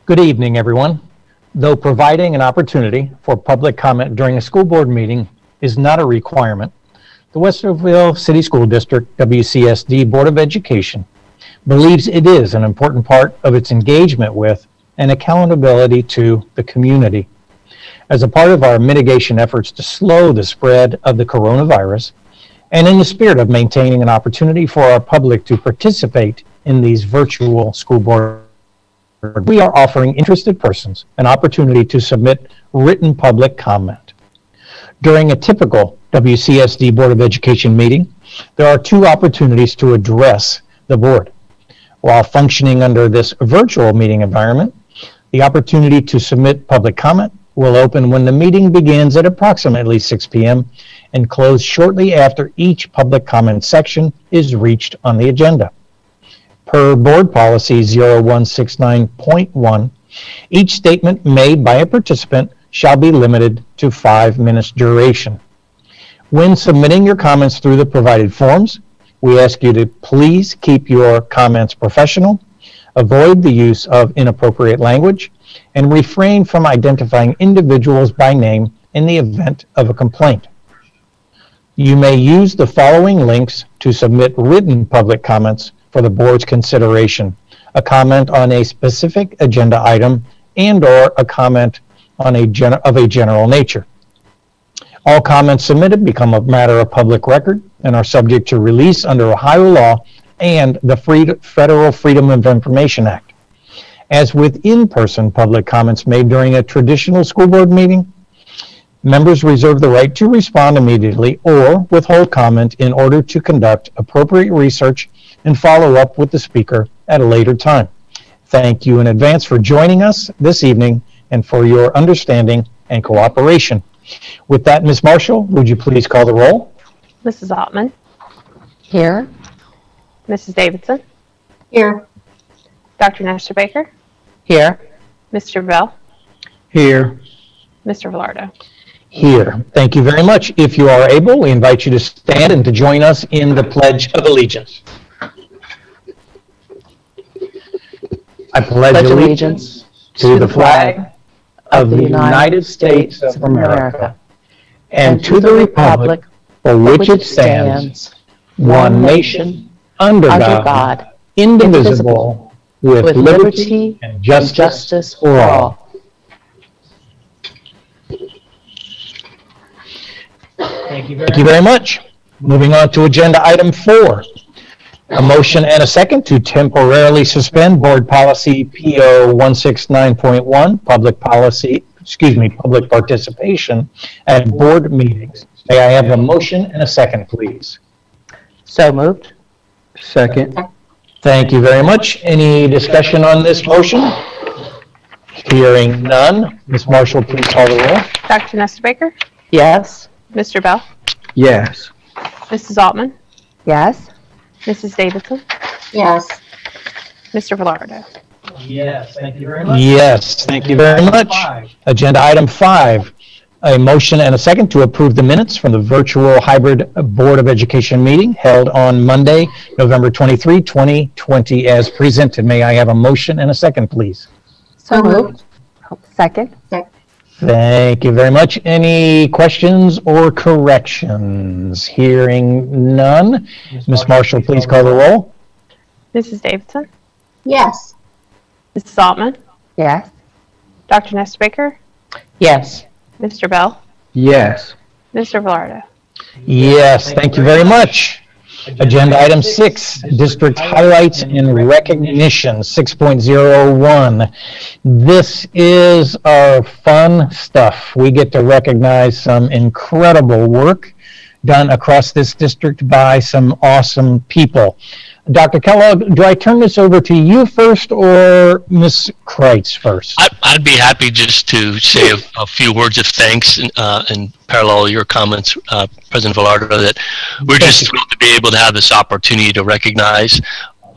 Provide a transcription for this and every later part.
Good evening, everyone. Though providing an opportunity for public comment during a school board meeting is not a requirement, the Westerville City School District, WCSD Board of Education, believes it is an important part of its engagement with and accountability to the community. As a part of our mitigation efforts to slow the spread of the coronavirus, and in the spirit of maintaining an opportunity for our public to participate in these virtual school board, we are offering interested persons an opportunity to submit written public comment. During a typical WCSD Board of Education meeting, there are two opportunities to address the board. While functioning under this virtual meeting environment, the opportunity to submit public comment will open when the meeting begins at approximately 6 p.m. and close shortly after each public comment section is reached on the agenda. Per Board Policy 0169.1, each statement made by a participant shall be limited to 5 minutes duration. When submitting your comments through the provided forms, we ask you to please keep your comments professional, avoid the use of inappropriate language, and refrain from identifying individuals by name in the event of a complaint. You may use the following links to submit written public comments for the board's consideration: a comment on a specific agenda item and/or a comment on of a general nature. All comments submitted become a matter of public record and are subject to release under Ohio law and the Federal Freedom of Information Act. As with in-person public comments made during a traditional school board meeting, members reserve the right to respond immediately or withhold comment in order to conduct appropriate research and follow up with the speaker at a later time. Thank you in advance for joining us this evening and for your understanding and cooperation. With that, Ms. Marshall, would you please call the roll? Mrs. Ottman. Here. Mrs. Davidson. Here. Dr. Nestor Baker. Here. Mr. Bell. Here. Mr. Velardo. Here. Thank you very much. If you are able, we invite you to stand and to join us in the Pledge of Allegiance. I pledge allegiance to the flag of the United States of America and to the republic for which it stands, one nation, under God, indivisible, with liberty and justice for all. Thank you very much. Moving on to agenda item 4. A motion and a second to temporarily suspend Board Policy PO 169.1, public participation at board meetings. May I have a motion and a second, please? So moved. Second. Thank you very much. Any discussion on this motion? Hearing none. Ms. Marshall, please call the roll. Dr. Nestor Baker. Yes. Mr. Bell. Yes. Mrs. Ottman. Yes. Mrs. Davidson. Yes. Mr. Velardo. Yes, thank you very much. Yes, thank you very much. Agenda item 5, a motion and a second to approve the minutes from the virtual hybrid Board of Education meeting held on Monday, November 23, 2020 as presented. May I have a motion and a second, please? So moved. Second. Thank you very much. Any questions or corrections? Hearing none. Ms. Marshall, please call the roll. Mrs. Davidson. Yes. Mrs. Ottman. Yes. Dr. Nestor Baker. Yes. Mr. Bell. Yes. Mr. Velardo. Yes, thank you very much. Agenda item 6, District Highlights and Recognition 6.01. This is our fun stuff. We get to recognize some incredible work done across this district by some awesome people. Dr. Kellogg, do I turn this over to you first or Ms. Kreitz first? I'd be happy just to say a few words of thanks and parallel your comments, President Velardo, that we're just thrilled to be able to have this opportunity to recognize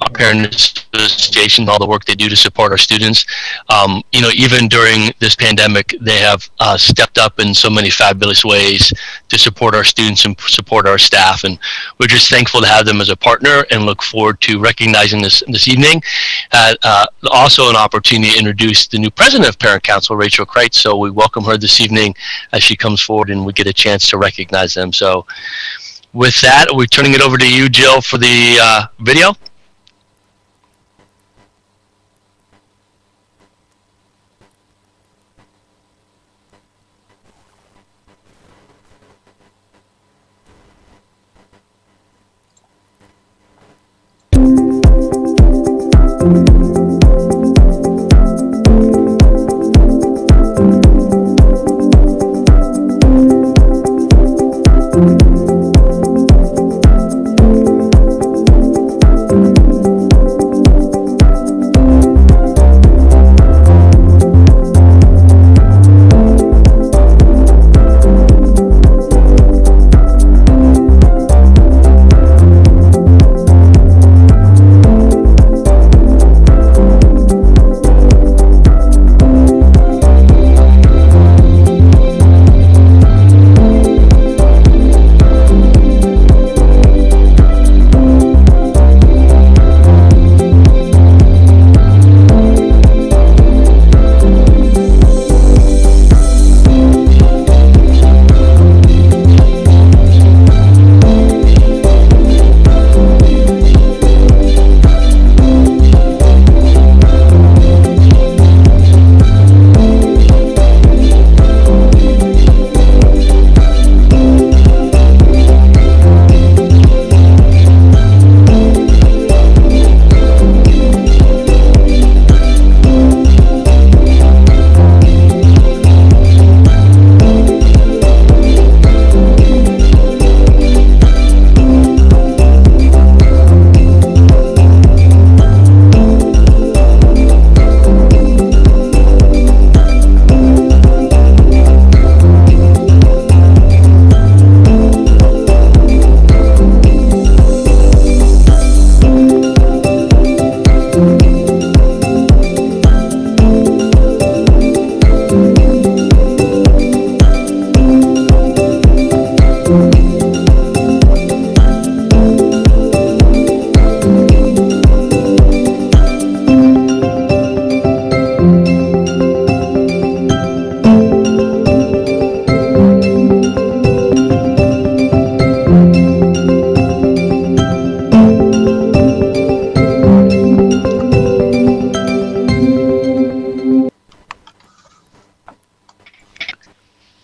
our parent association, all the work they do to support our students. Even during this pandemic, they have stepped up in so many fabulous ways to support our students and support our staff. And we're just thankful to have them as a partner and look forward to recognizing this evening. Also an opportunity to introduce the new president of Parent Council, Rachel Kreitz. So we welcome her this evening as she comes forward and we get a chance to recognize them. So with that, we're turning it over to you, Jill, for the video.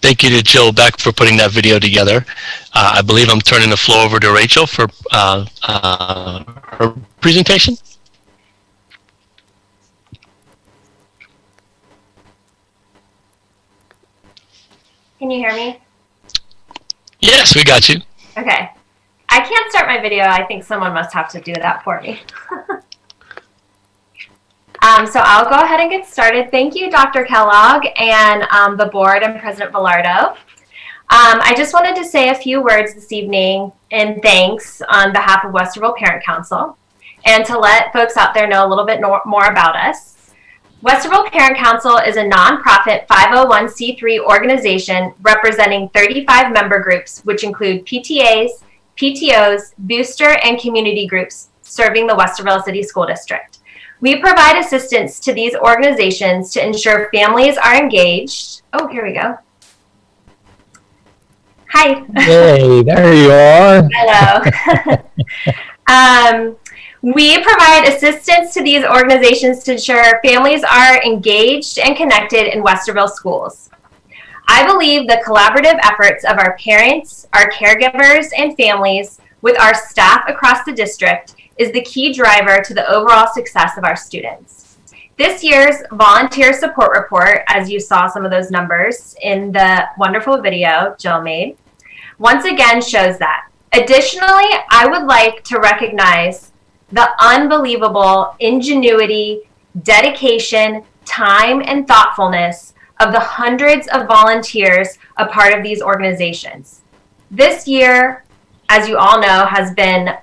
Thank you to Jill Beck for putting that video together. I believe I'm turning the floor over to Rachel for her presentation. Can you hear me? Yes, we got you. Okay. I can't start my video. I think someone must have to do that for me. So I'll go ahead and get started. Thank you, Dr. Kellogg and the board and President Velardo. I just wanted to say a few words this evening in thanks on behalf of Westerville Parent Council and to let folks out there know a little bit more about us. Westerville Parent Council is a nonprofit 501c3 organization representing 35 member groups, which include PTAs, PTOs, booster, and community groups serving the Westerville City School District. We provide assistance to these organizations to ensure families are engaged. Oh, here we go. Hi. Hey, there you are. Hello. We provide assistance to these organizations to ensure families are engaged and connected in Westerville schools. I believe the collaborative efforts of our parents, our caregivers, and families with our staff across the district is the key driver to the overall success of our students. This year's volunteer support report, as you saw some of those numbers in the wonderful video Jill made, once again shows that. Additionally, I would like to recognize the unbelievable ingenuity, dedication, time, and thoughtfulness of the hundreds of volunteers a part of these organizations. This year, as you all know, has been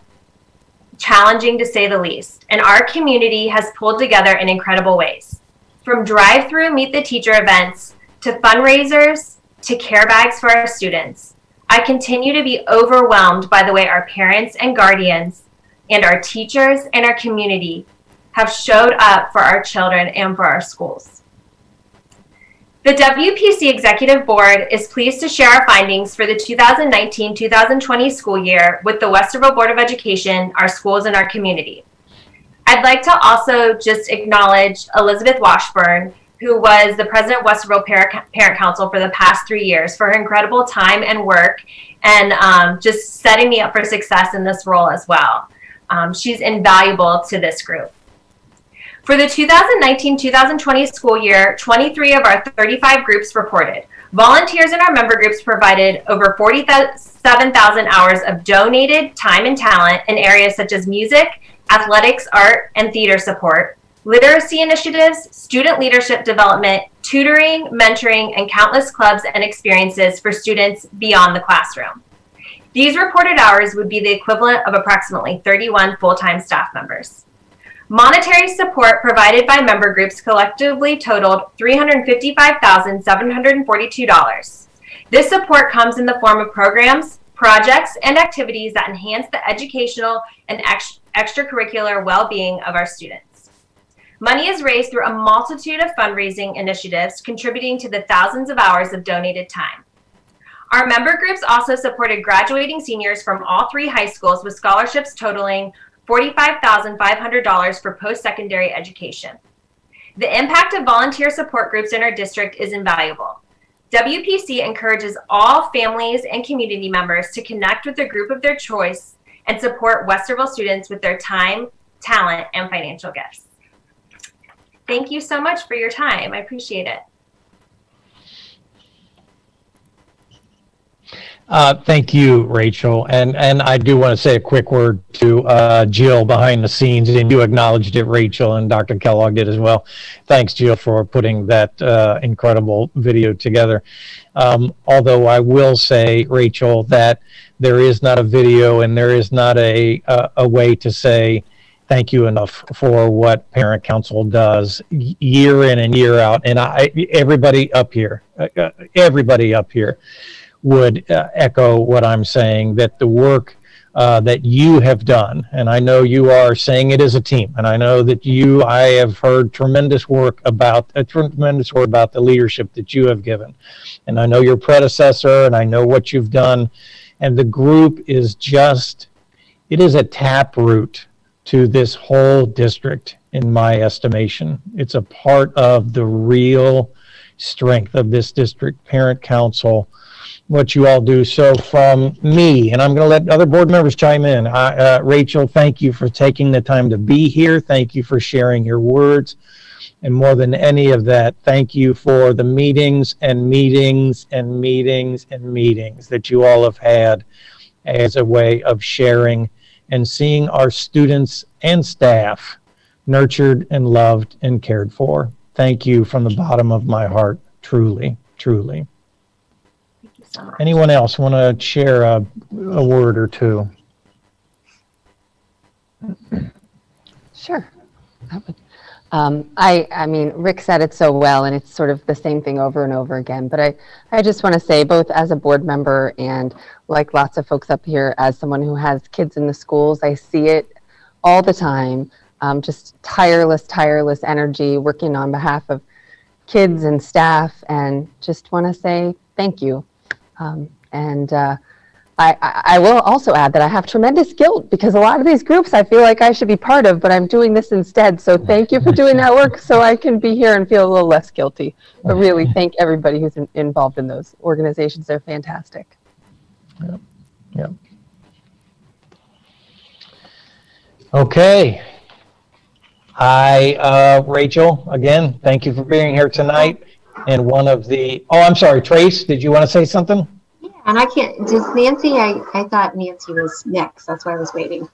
challenging to say the least, and our community has pulled together in incredible ways. From drive-through Meet the Teacher events to fundraisers to care bags for our students, I continue to be overwhelmed by the way our parents and guardians and our teachers and our community have showed up for our children and for our schools. The WPC Executive Board is pleased to share our findings for the 2019-2020 school year with the Westerville Board of Education, our schools, and our community. I'd like to also just acknowledge Elizabeth Washburn, who was the president of Westerville Parent Council for the past 3 years, for her incredible time and work and just setting me up for success in this role as well. She's invaluable to this group. For the 2019-2020 school year, 23 of our 35 groups reported. Volunteers in our member groups provided over 47,000 hours of donated time and talent in areas such as music, athletics, art, and theater support, literacy initiatives, student leadership development, tutoring, mentoring, and countless clubs and experiences for students beyond the classroom. These reported hours would be the equivalent of approximately 31 full-time staff members. Monetary support provided by member groups collectively totaled $355,742. This support comes in the form of programs, projects, and activities that enhance the educational and extracurricular well-being of our students. Money is raised through a multitude of fundraising initiatives, contributing to the thousands of hours of donated time. Our member groups also supported graduating seniors from all 3 high schools with scholarships totaling $45,500 for post-secondary education. The impact of volunteer support groups in our district is invaluable. WPC encourages all families and community members to connect with a group of their choice and support Westerville students with their time, talent, and financial gifts. Thank you so much for your time. I appreciate it. Thank you, Rachel. And I do want to say a quick word to Jill behind the scenes, and you acknowledged it, Rachel, and Dr. Kellogg did as well. Thanks, Jill, for putting that incredible video together. Although I will say, Rachel, that there is not a video and there is not a way to say thank you enough for what Parent Council does year in and year out. And everybody up here would echo what I'm saying, that the work that you have done, and I know you are saying it as a team, and I know that I have heard tremendous word about the leadership that you have given, and I know your predecessor, and I know what you've done, and the group is it is a taproot to this whole district, in my estimation. It's a part of the real strength of this district, Parent Council, what you all do. So from me, and I'm going to let other board members chime in. Rachel, thank you for taking the time to be here. Thank you for sharing your words. And more than any of that, thank you for the meetings and meetings and meetings and meetings that you all have had as a way of sharing and seeing our students and staff nurtured and loved and cared for. Thank you from the bottom of my heart, truly, truly. So much. Anyone else want to share a word or two? Sure. I would. I mean, Rick said it so well, and it's sort of the same thing over and over again. But I just want to say, both as a board member and like lots of folks up here, as someone who has kids in the schools, I see it all the time. Just tireless energy, working on behalf of kids and staff, and just want to say thank you. I will also add that I have tremendous guilt, because a lot of these groups I feel like I should be part of, but I'm doing this instead. So thank you for doing that work so I can be here and feel a little less guilty. But really, thank everybody who's involved in those organizations. They're fantastic. Yep. Okay. Rachel, again, thank you for being here tonight. And I'm sorry, Trace, did you want to say something? Yeah, and I can't, does Nancy, I thought Nancy was next. That's why I was waiting.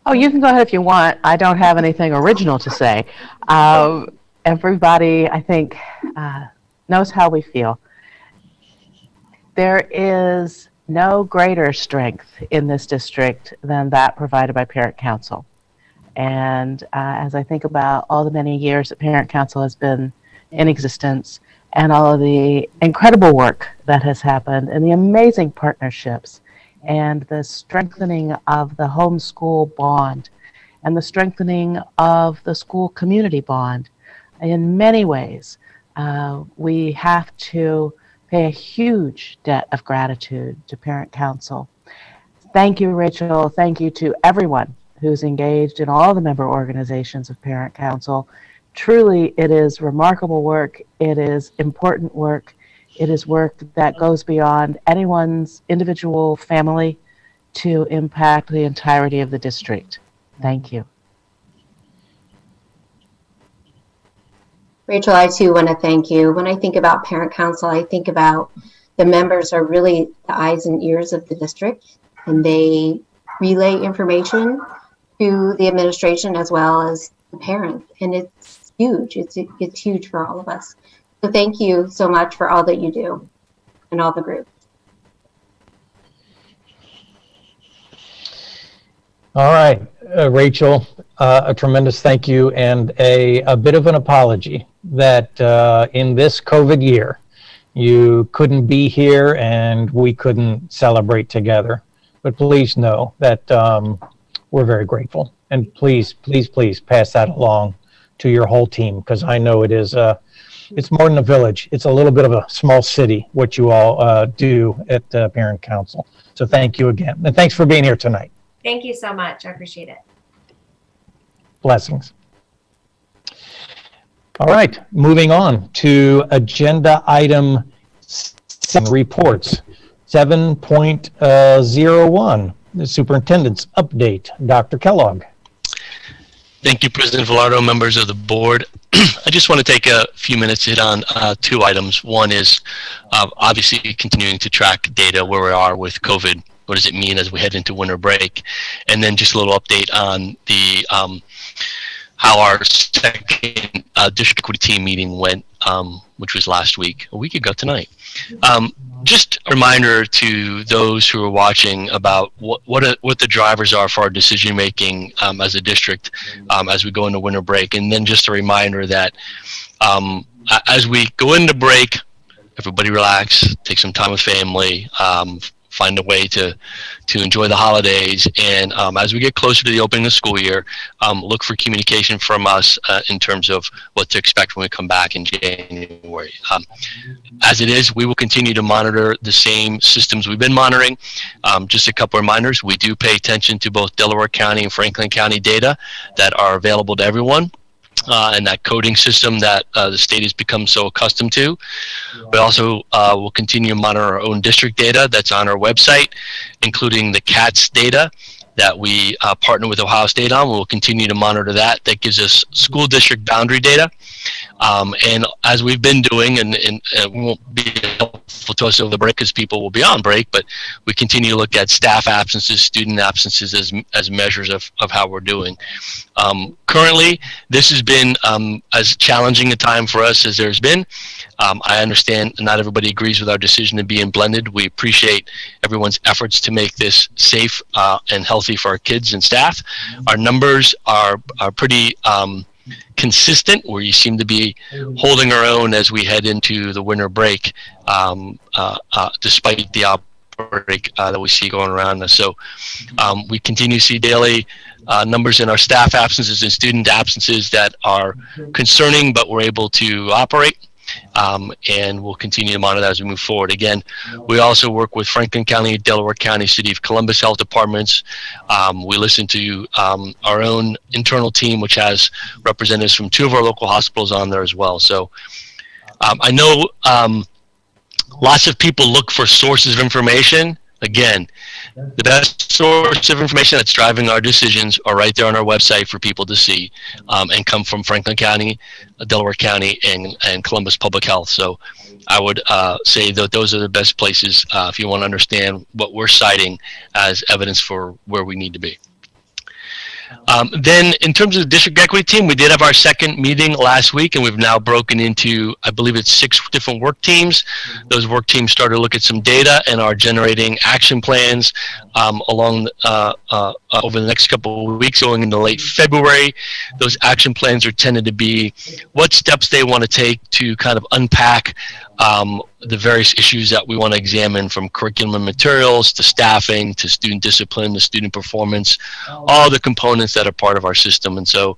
Oh, you can go ahead if you want. I don't have anything original to say. Everybody, I think, knows how we feel. There is no greater strength in this district than that provided by Parent Council. And as I think about all the many years that Parent Council has been in existence and all of the incredible work that has happened and the amazing partnerships and the strengthening of the homeschool bond and the strengthening of the school community bond, in many ways, we have to pay a huge debt of gratitude to Parent Council. Thank you, Rachel. Thank you to everyone who's engaged in all the member organizations of Parent Council. Truly, it is remarkable work. It is important work. It is work that goes beyond anyone's individual family to impact the entirety of the district. Thank you. Rachel, I too want to thank you. When I think about Parent Council, I think about the members are really the eyes and ears of the district, and they relay information to the administration as well as the parents. And it's huge. It's huge for all of us. So thank you so much for all that you do and all the groups. All right, Rachel, a tremendous thank you and a bit of an apology that in this COVID year, you couldn't be here and we couldn't celebrate together. But please know that we're very grateful. And please, please, please pass that along to your whole team, because I know it is, it's more than a village. It's a little bit of a small city, what you all do at Parent Council. So thank you again. And thanks for being here tonight. Thank you so much. I appreciate it. Blessings. All right, moving on to agenda item 7, reports. 7.01, the superintendent's update. Dr. Kellogg. Thank you, President Velardo, members of the board. I just want to take a few minutes to hit on 2 items. One is obviously continuing to track data where we are with COVID. What does it mean as we head into winter break? And then just a little update on the how our second district equity team meeting went, which was last week, a week ago tonight. Just a reminder to those who are watching about what the drivers are for our decision making as a district as we go into winter break, and then just a reminder that as we go into break, everybody relax, take some time with family, find a way to enjoy the holidays, and as we get closer to the opening of the school year, look for communication from us in terms of what to expect when we come back in January. As it is, we will continue to monitor the same systems we've been monitoring. Just a couple reminders, we do pay attention to both Delaware County and Franklin County data that are available to everyone. And that coding system that the state has become so accustomed to. We also will continue to monitor our own district data that's on our website, including the CATS data that we partner with Ohio State on. We'll continue to monitor that. That gives us school district boundary data. And as we've been doing, and it won't be helpful to us over the break because people will be on break, but we continue to look at staff absences, student absences as measures of how we're doing. Currently, this has been as challenging a time for us as there's been. I understand not everybody agrees with our decision to be in blended. We appreciate everyone's efforts to make this safe and healthy for our kids and staff. Our numbers are pretty consistent, where you seem to be holding our own as we head into the winter break, despite the outbreak that we see going around us. So we continue to see daily numbers in our staff absences and student absences that are concerning, but we're able to operate. And we'll continue to monitor that as we move forward. Again, we also work with Franklin County, Delaware County, City of Columbus Health Departments. We listen to our own internal team, which has representatives from 2 of our local hospitals on there as well. So I know lots of people look for sources of information. Again, the best source of information that's driving our decisions are right there on our website for people to see, and come from Franklin County, Delaware County, and Columbus Public Health. So I would say that those are the best places if you want to understand what we're citing as evidence for where we need to be. Then in terms of the district equity team, we did have our second meeting last week, and we've now broken into, I believe it's 6 different work teams. Those work teams started to look at some data and are generating action plans over the next couple of weeks going into late February. Those action plans are tended to be what steps they want to take to kind of unpack the various issues that we want to examine, from curriculum and materials to staffing to student discipline to student performance, all the components that are part of our system. And so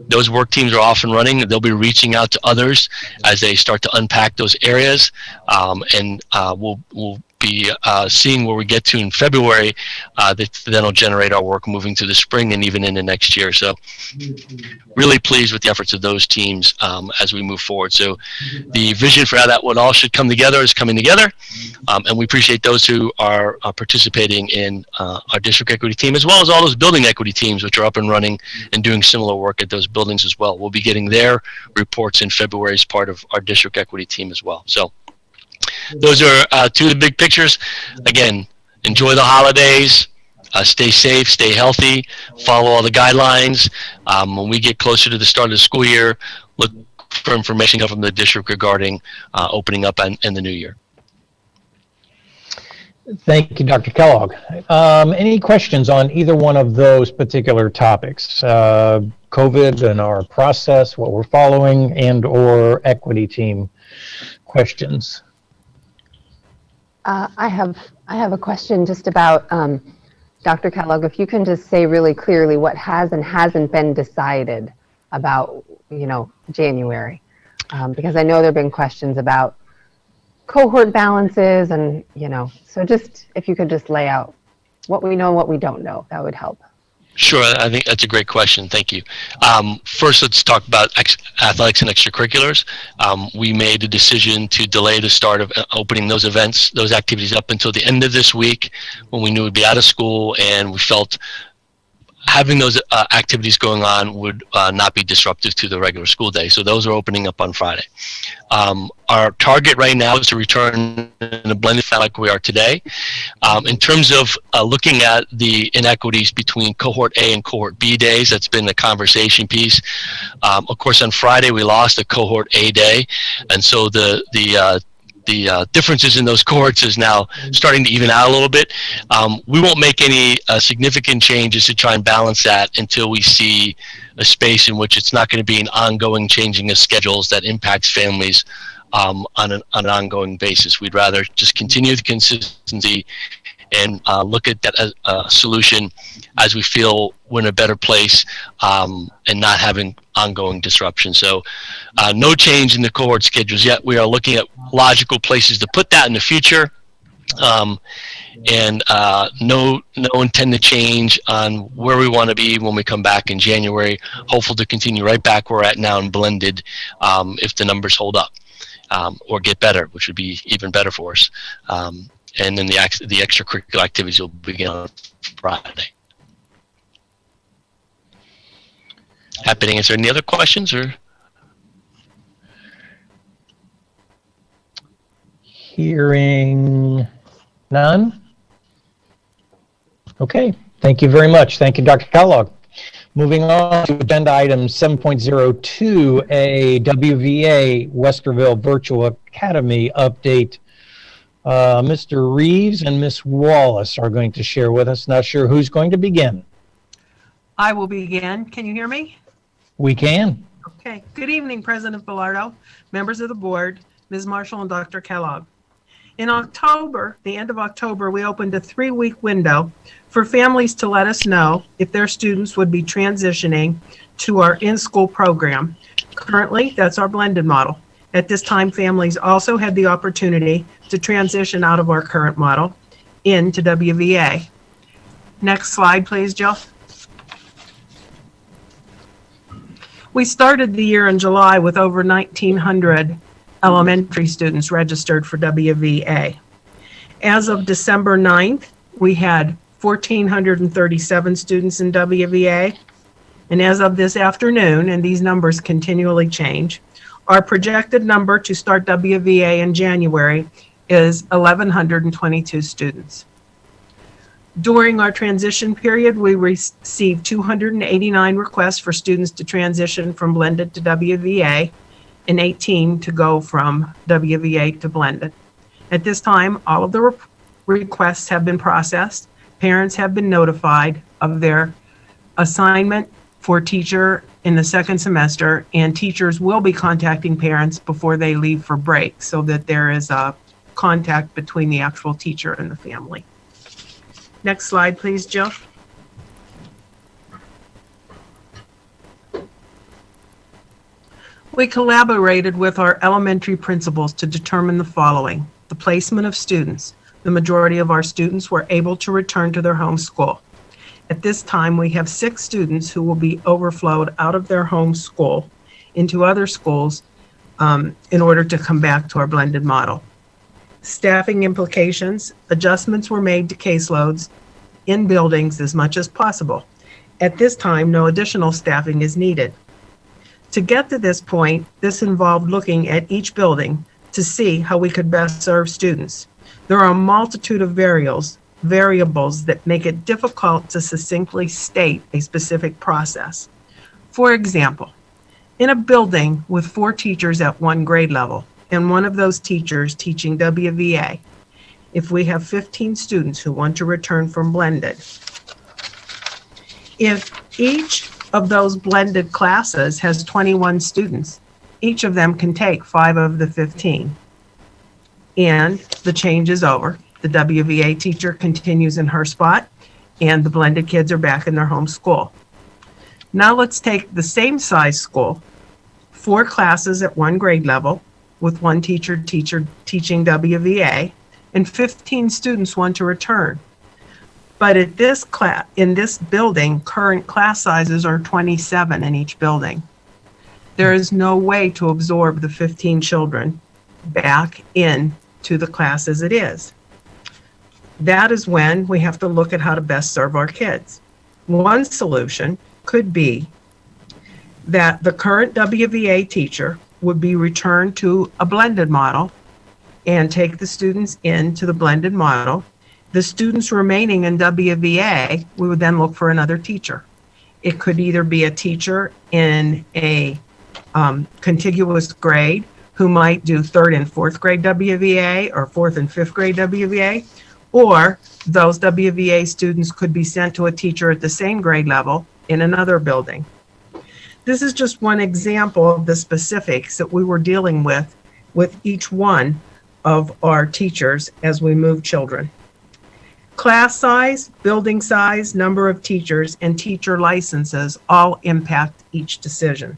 those work teams are off and running. They'll be reaching out to others as they start to unpack those areas, and we'll be seeing where we get to in February. That'll generate our work moving to the spring and even into next year. So really pleased with the efforts of those teams as we move forward. So the vision for how that would all should come together is coming together, and we appreciate those who are participating in our district equity team, as well as all those building equity teams which are up and running and doing similar work at those buildings as well. We'll be getting their reports in February as part of our district equity team as well. So those are 2 of the big pictures. Again, enjoy the holidays, stay safe, stay healthy, follow all the guidelines. When we get closer to the start of the school year, look for information from the district regarding opening up in the new year. Thank you, Dr. Kellogg. Any questions on either one of those particular topics? COVID and our process, what we're following, and or equity team questions? I have a question just about, Dr. Kellogg, if you can just say really clearly what has and hasn't been decided about, January. Because I know there have been questions about cohort balances and, so just, if you could just lay out what we know and what we don't know, that would help. Sure, I think that's a great question. Thank you. First, let's talk about athletics and extracurriculars. We made a decision to delay the start of opening those events, those activities up until the end of this week, when we knew we'd be out of school, and we felt having those activities going on would not be disruptive to the regular school day. So those are opening up on Friday. Our target right now is to return in a blended fashion like we are today. In terms of looking at the inequities between cohort A and cohort B days, that's been the conversation piece. Of course, on Friday we lost a cohort A day, and so the differences in those cohorts is now starting to even out a little bit. We won't make any significant changes to try and balance that until we see a space in which it's not going to be an ongoing changing of schedules that impacts families on an ongoing basis. We'd rather just continue the consistency and look at that as a solution as we feel we're in a better place and not having ongoing disruption. So no change in the cohort schedules yet. We are looking at logical places to put that in the future, and no intended change on where we want to be when we come back in January. Hopeful to continue right back where we're at now and blended if the numbers hold up or get better, which would be even better for us. And then the extracurricular activities will begin on Friday. Happy to answer any other questions or? Hearing none. Okay, thank you very much. Thank you, Dr. Kellogg. Moving on to agenda item 7.02, a WVA Westerville Virtual Academy update. Mr. Reeves and Ms. Wallace are going to share with us. Not sure who's going to begin. I will begin. Can you hear me? We can. Okay. Good evening, President Bilardo, members of the board, Ms. Marshall, and Dr. Kellogg. In October, the end of October, we opened a 3-week window for families to let us know if their students would be transitioning to our in-school program. Currently, that's our blended model. At this time, families also had the opportunity to transition out of our current model into WVA. Next slide, please, Jill. We started the year in July with over 1,900 elementary students registered for WVA. As of December 9th, we had 1,437 students in WVA. And as of this afternoon, and these numbers continually change, our projected number to start WVA in January is 1,122 students. During our transition period, we received 289 requests for students to transition from blended to WVA and 18 to go from WVA to blended. At this time, all of the requests have been processed. Parents have been notified of their assignment for teacher in the second semester, and teachers will be contacting parents before they leave for break so that there is a contact between the actual teacher and the family. Next slide, please, Jill. We collaborated with our elementary principals to determine the following: the placement of students. The majority of our students were able to return to their home school. At this time, we have 6 students who will be overflowed out of their home school into other schools in order to come back to our blended model. Staffing implications: adjustments were made to caseloads in buildings as much as possible. At this time, no additional staffing is needed. To get to this point, this involved looking at each building to see how we could best serve students. There are a multitude of variables that make it difficult to succinctly state a specific process. For example, in a building with 4 teachers at one grade level, and one of those teachers teaching WVA, if we have 15 students who want to return from blended, if each of those blended classes has 21 students, each of them can take 5 of the 15. And the change is over. The WVA teacher continues in her spot, and the blended kids are back in their home school. Now let's take the same size school, 4 classes at one grade level, with one teacher teaching WVA, and 15 students want to return. But at this in this building, current class sizes are 27 in each building. There is no way to absorb the 15 children back into the class as it is. That is when we have to look at how to best serve our kids. One solution could be that the current WVA teacher would be returned to a blended model and take the students into the blended model. The students remaining in WVA, we would then look for another teacher. It could either be a teacher in a contiguous grade who might do 3rd and 4th grade WVA or 4th and 5th grade WVA, or those WVA students could be sent to a teacher at the same grade level in another building. This is just one example of the specifics that we were dealing with each one of our teachers as we move children. Class size, building size, number of teachers, and teacher licenses all impact each decision.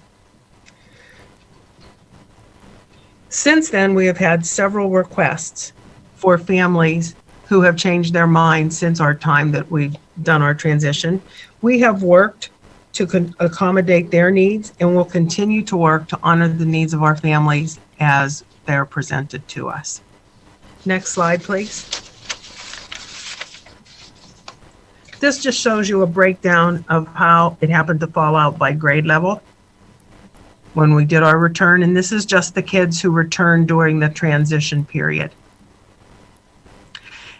Since then, we have had several requests for families who have changed their minds since our time that we've done our transition. We have worked to accommodate their needs, and will continue to work to honor the needs of our families as they're presented to us. Next slide, please. This just shows you a breakdown of how it happened to fall out by grade level when we did our return, and this is just the kids who returned during the transition period.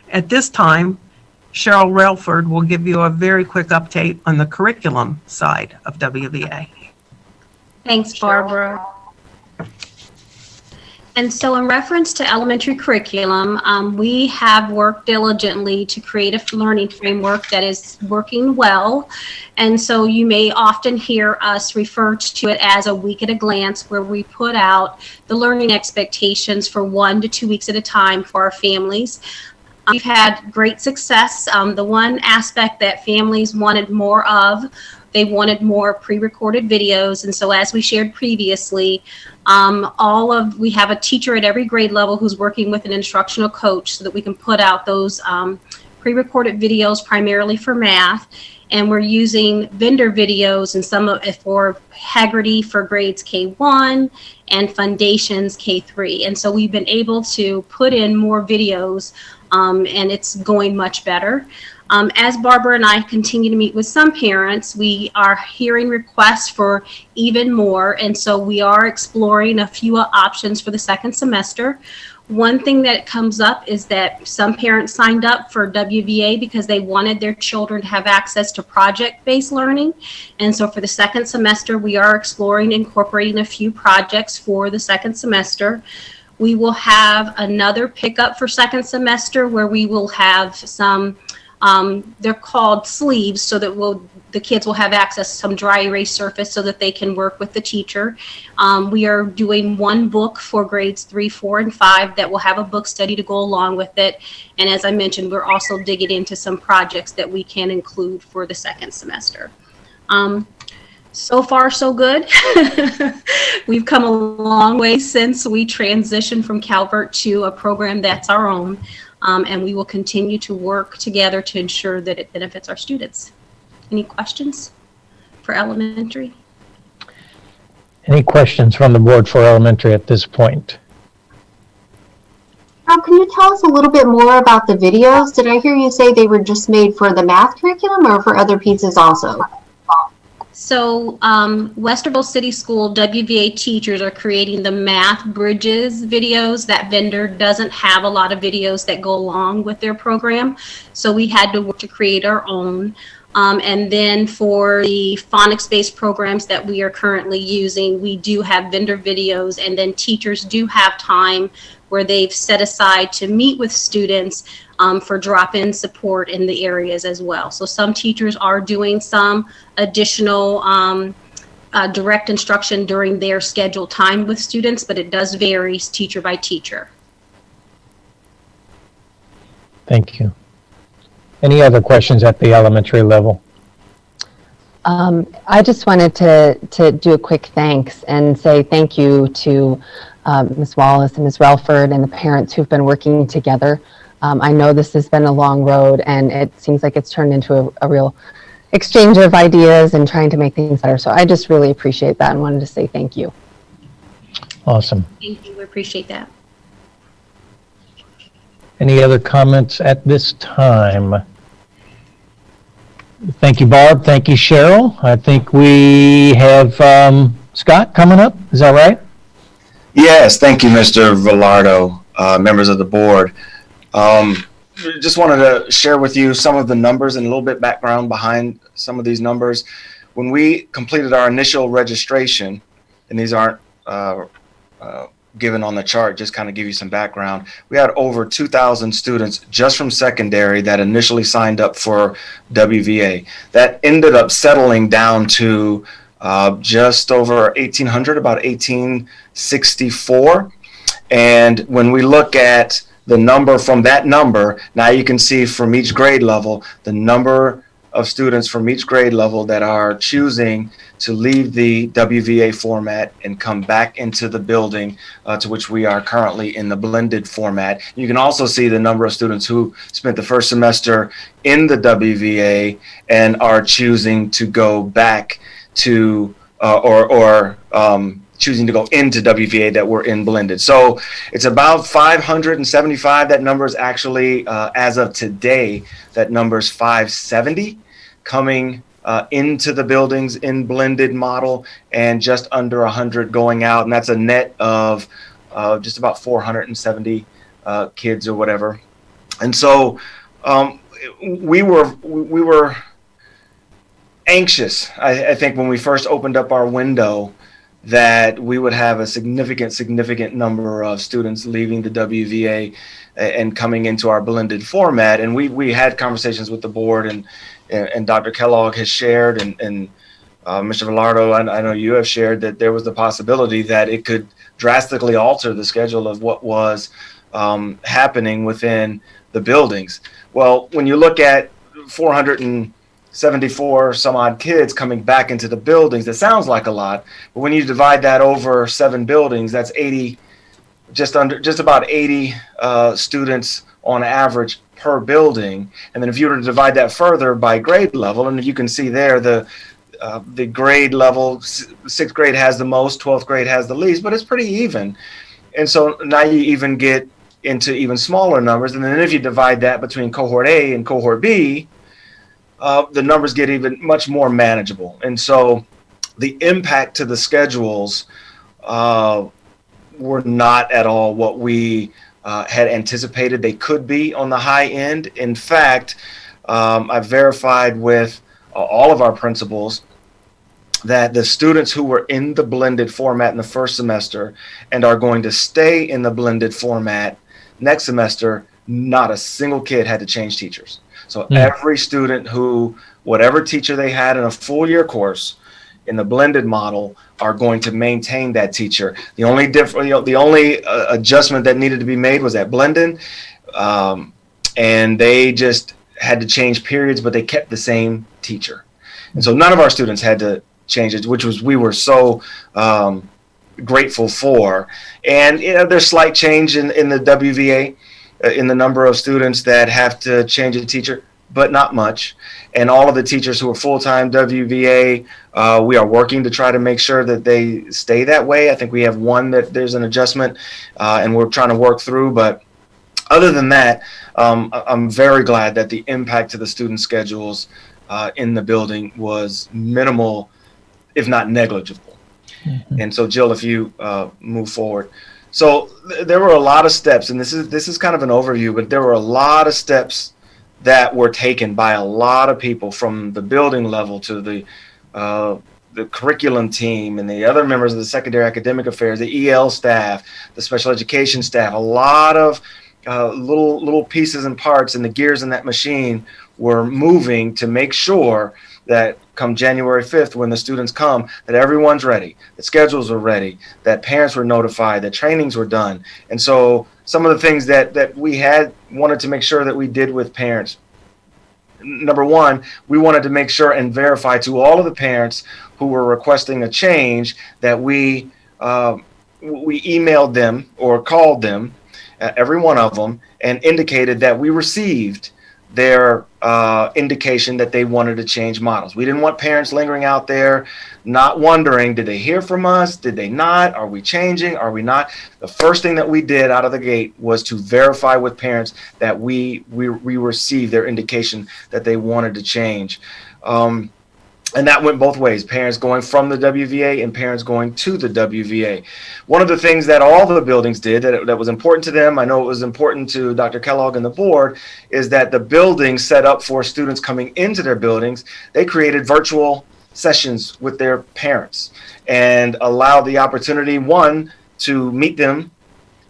At this time, Cheryl Relford will give you a very quick update on the curriculum side of WVA. Thanks, Barbara. And so in reference to elementary curriculum, we have worked diligently to create a learning framework that is working well. And so you may often hear us refer to it as a week at a glance, where we put out the learning expectations for 1 to 2 weeks at a time for our families. We've had great success. The one aspect that families wanted more of, they wanted more pre-recorded videos. And so as we shared previously, we have a teacher at every grade level who's working with an instructional coach so that we can put out those pre-recorded videos primarily for math. And we're using vendor videos and some of it for Haggerty for grades K1 and Foundations K3. And so we've been able to put in more videos, and it's going much better. As Barbara and I continue to meet with some parents, we are hearing requests for even more, and so we are exploring a few options for the second semester. One thing that comes up is that some parents signed up for WVA because they wanted their children to have access to project-based learning. And so for the second semester, we are exploring incorporating a few projects for the second semester. We will have another pickup for second semester where we will have some, they're called sleeves, so that the kids will have access to some dry erase surface so that they can work with the teacher. We are doing one book for grades 3, 4, and 5 that will have a book study to go along with it. And as I mentioned, we're also digging into some projects that we can include for the second semester. So far, so good. We've come a long way since we transitioned from Calvert to a program that's our own. And we will continue to work together to ensure that it benefits our students. Any questions for elementary? Any questions from the board for elementary at this point? Can you tell us a little bit more about the videos? Did I hear you say they were just made for the math curriculum or for other pieces also? So Westerville City School WVA teachers are creating the Math Bridges videos. That vendor doesn't have a lot of videos that go along with their program, so we had to work to create our own. And then for the phonics-based programs that we are currently using, we do have vendor videos, and then teachers do have time where they've set aside to meet with students for drop-in support in the areas as well. So some teachers are doing some additional direct instruction during their scheduled time with students, but it does vary teacher by teacher. Thank you. Any other questions at the elementary level? I just wanted to do a quick thanks and say thank you to Ms. Wallace and Ms. Relford and the parents who've been working together. I know this has been a long road, and it seems like it's turned into a real exchange of ideas and trying to make things better. So I just really appreciate that and wanted to say thank you. Awesome. Thank you. We appreciate that. Any other comments at this time? Thank you, Barb. Thank you, Cheryl. I think we have Scott coming up. Is that right? Yes, thank you, Mr. Velardo, members of the board. Just wanted to share with you some of the numbers and a little bit background behind some of these numbers. When we completed our initial registration, and these aren't given on the chart, just kind of give you some background, we had over 2,000 students just from secondary that initially signed up for WVA. That ended up settling down to just over 1,800, about 1,864. And when we look at the number from that number, now you can see from each grade level, the number of students from each grade level that are choosing to leave the WVA format and come back into the building to which we are currently in the blended format. You can also see the number of students who spent the first semester in the WVA and are choosing to go back to choosing to go into WVA that were in blended. So it's about 575. That number is actually, as of today, that number is 570 coming into the buildings in blended model, and just under 100 going out. And that's a net of just about 470 kids or whatever. And so we were anxious, I think, when we first opened up our window, that we would have a significant number of students leaving the WVA and coming into our blended format. And we had conversations with the board, and Dr. Kellogg has shared, and Mr. Velardo, I know you have shared, that there was the possibility that it could drastically alter the schedule of what was happening within the buildings. Well, when you look at 474 some odd kids coming back into the buildings, that sounds like a lot, but when you divide that over 7 buildings, that's 80, just about 80 students on average per building. And then if you were to divide that further by grade level, and you can see there the grade level, 6th grade has the most, 12th grade has the least, but it's pretty even. And so now you even get into even smaller numbers. And then if you divide that between cohort A and cohort B, the numbers get even much more manageable. And so the impact to the schedules were not at all what we had anticipated they could be on the high end. In fact, I've verified with all of our principals that the students who were in the blended format in the first semester and are going to stay in the blended format next semester, not a single kid had to change teachers. So every student who, whatever teacher they had in a full year course in the blended model, are going to maintain that teacher. The only adjustment that needed to be made was at blended, and they just had to change periods, but they kept the same teacher. And so none of our students had to change it, which we were so grateful for. And there's slight change in the WVA, in the number of students that have to change a teacher, but not much. And all of the teachers who are full-time WVA, we are working to try to make sure that they stay that way. I think we have one that there's an adjustment, and we're trying to work through. But other than that, I'm very glad that the impact to the student schedules in the building was minimal, if not negligible. And so, Jill, if you move forward. So there were a lot of steps, and this is kind of an overview, but there were a lot of steps that were taken by a lot of people, from the building level to the curriculum team and the other members of the secondary academic affairs, the EL staff, the special education staff. A lot of little pieces and parts, and the gears in that machine were moving to make sure that come January 5th, when the students come, that everyone's ready, that schedules are ready, that parents were notified, that trainings were done. And so some of the things that we had wanted to make sure that we did with parents. Number one, we wanted to make sure and verify to all of the parents who were requesting a change that we emailed them or called them, every one of them, and indicated that we received their indication that they wanted to change models. We didn't want parents lingering out there not wondering, did they hear from us? Did they not? Are we changing? Are we not? The first thing that we did out of the gate was to verify with parents that we received their indication that they wanted to change. And that went both ways, parents going from the WVA and parents going to the WVA. One of the things that all the buildings did that was important to them, I know it was important to Dr. Kellogg and the board, is that the buildings set up for students coming into their buildings, they created virtual sessions with their parents and allowed the opportunity, one, to meet them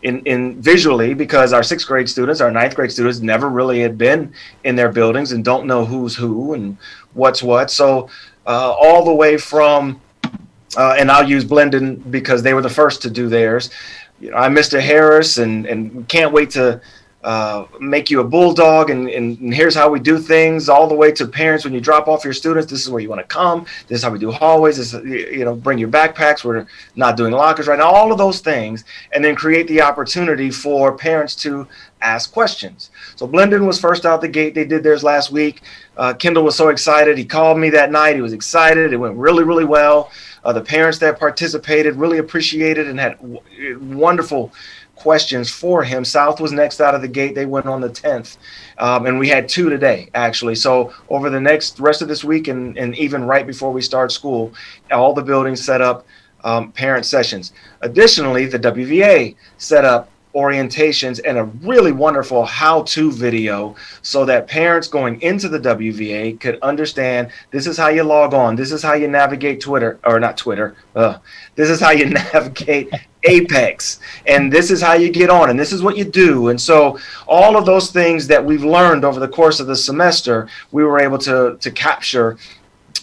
in visually, because our 6th grade students, our 9th grade students never really had been in their buildings and don't know who's who and what's what. So all the way from, and I'll use Blendon because they were the first to do theirs. I'm Mr. Harris, and can't wait to make you a bulldog, and here's how we do things, all the way to parents. When you drop off your students, this is where you want to come. This is how we do hallways. This is, bring your backpacks. We're not doing lockers right now. All of those things, and then create the opportunity for parents to ask questions. So Blendon was first out the gate. They did theirs last week. Kendall was so excited. He called me that night. He was excited. It went really, really well. The parents that participated really appreciated and had wonderful questions for him. South was next out of the gate. They went on the 10th. And we had 2 today, actually. So over the rest of this week and even right before we start school, all the buildings set up parent sessions. Additionally, the WVA set up orientations and a really wonderful how-to video so that parents going into the WVA could understand, this is how you log on, this is how you navigate Twitter, or not Twitter, this is how you navigate Apex, and this is how you get on, and this is what you do. And so all of those things that we've learned over the course of the semester, we were able to capture,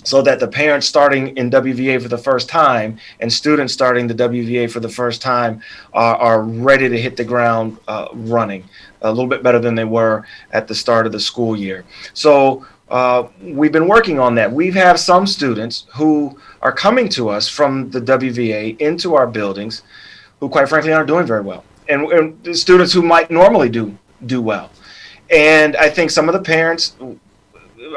so that the parents starting in WVA for the first time and students starting the WVA for the first time are ready to hit the ground running a little bit better than they were at the start of the school year. So we've been working on that. We have some students who are coming to us from the WVA into our buildings who, quite frankly, aren't doing very well, and students who might normally do well. And I think some of the parents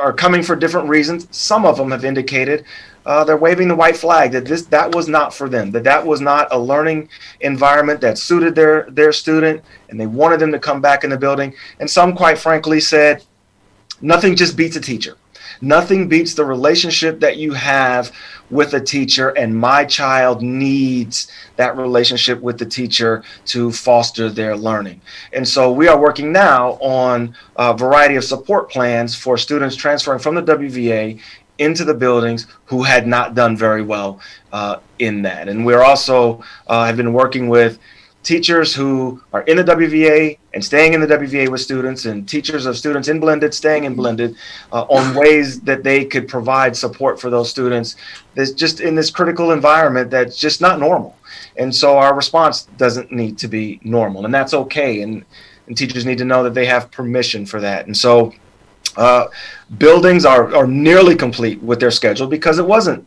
are coming for different reasons. Some of them have indicated they're waving the white flag that that was not for them, that was not a learning environment that suited their student, and they wanted them to come back in the building. And some, quite frankly, said nothing just beats a teacher. Nothing beats the relationship that you have with a teacher, and my child needs that relationship with the teacher to foster their learning. And so we are working now on a variety of support plans for students transferring from the WVA into the buildings who had not done very well in that. And we're also have been working with teachers who are in the WVA and staying in the WVA with students, and teachers of students in blended staying in blended on ways that they could provide support for those students that's just in this critical environment that's just not normal. And so our response doesn't need to be normal, and that's okay. And teachers need to know that they have permission for that. And so buildings are nearly complete with their schedule because it wasn't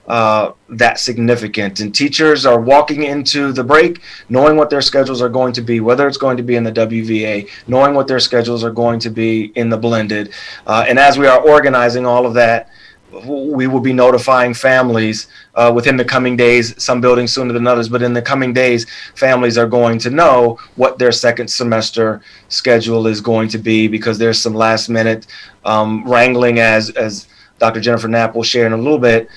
that significant, and teachers are walking into the break knowing what their schedules are going to be, whether it's going to be in the WVA, knowing what their schedules are going to be in the blended. And as we are organizing all of that, we will be notifying families within the coming days, some buildings sooner than others, but in the coming days, families are going to know what their second semester schedule is going to be, because there's some last minute wrangling, as Dr. Jennifer Knapp will share in a little bit.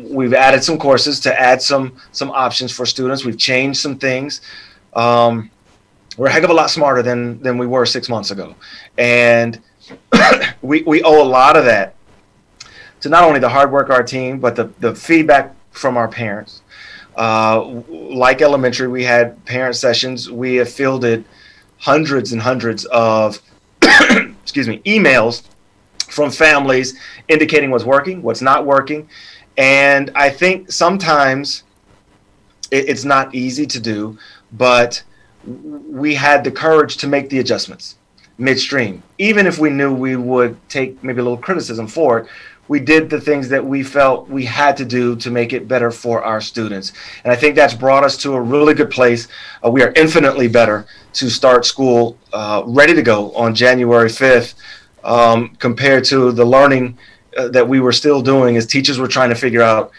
We've added some courses to add some options for students. We've changed some things. We're a heck of a lot smarter than we were 6 months ago. And we owe a lot of that to not only the hard work of our team, but the feedback from our parents. Like elementary, we had parent sessions. We have fielded hundreds and hundreds of emails from families indicating what's working, what's not working. And I think sometimes it's not easy to do, but we had the courage to make the adjustments midstream. Even if we knew we would take maybe a little criticism for it, we did the things that we felt we had to do to make it better for our students. And I think that's brought us to a really good place. We are infinitely better to start school ready to go on January 5th compared to the learning that we were still doing as teachers were trying to figure out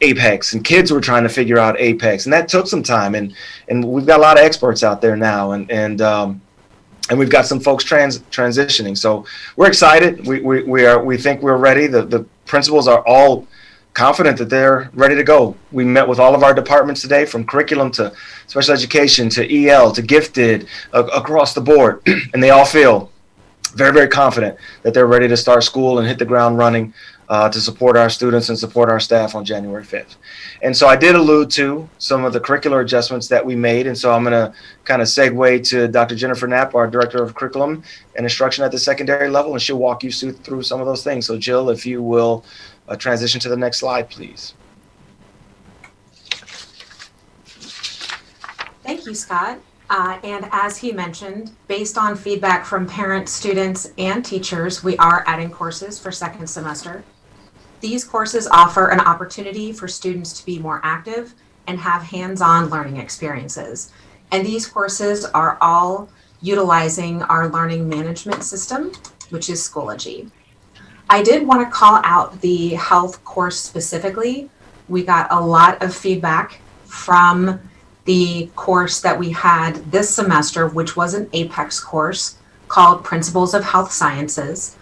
Apex and kids were trying to figure out Apex. And that took some time. And we've got a lot of experts out there now. And we've got some folks transitioning. So we're excited. We think we're ready. The principals are all confident that they're ready to go. We met with all of our departments today, from curriculum to special education to EL to gifted, across the board. And they all feel very, very confident that they're ready to start school and hit the ground running to support our students and support our staff on January 5th. And so I did allude to some of the curricular adjustments that we made. And so I'm going to kind of segue to Dr. Jennifer Knapp, our Director of Curriculum and Instruction at the secondary level, and she'll walk you through some of those things. So Jill, if you will transition to the next slide, please. Thank you, Scott. And as he mentioned, based on feedback from parents, students, and teachers, we are adding courses for second semester. These courses offer an opportunity for students to be more active and have hands-on learning experiences. And these courses are all utilizing our learning management system, which is Schoology. I did want to call out the health course specifically. We got a lot of feedback from the course that we had this semester, which was an Apex course called Principles of Health Sciences.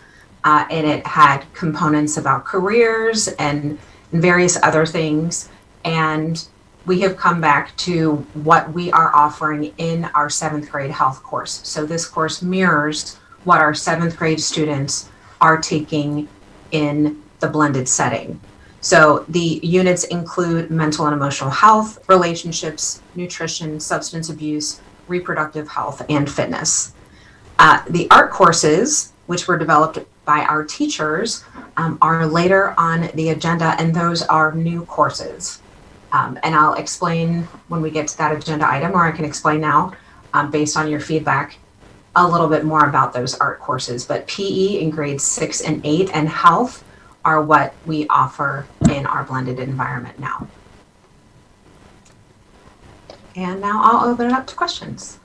And it had components about careers and various other things. And we have come back to what we are offering in our 7th grade health course. So this course mirrors what our 7th grade students are taking in the blended setting. So the units include mental and emotional health, relationships, nutrition, substance abuse, reproductive health, and fitness. The art courses, which were developed by our teachers, are later on the agenda, and those are new courses. And I'll explain when we get to that agenda item, or I can explain now, based on your feedback, a little bit more about those art courses. But PE in grades 6 and 8 and health are what we offer in our blended environment now. And now I'll open it up to questions.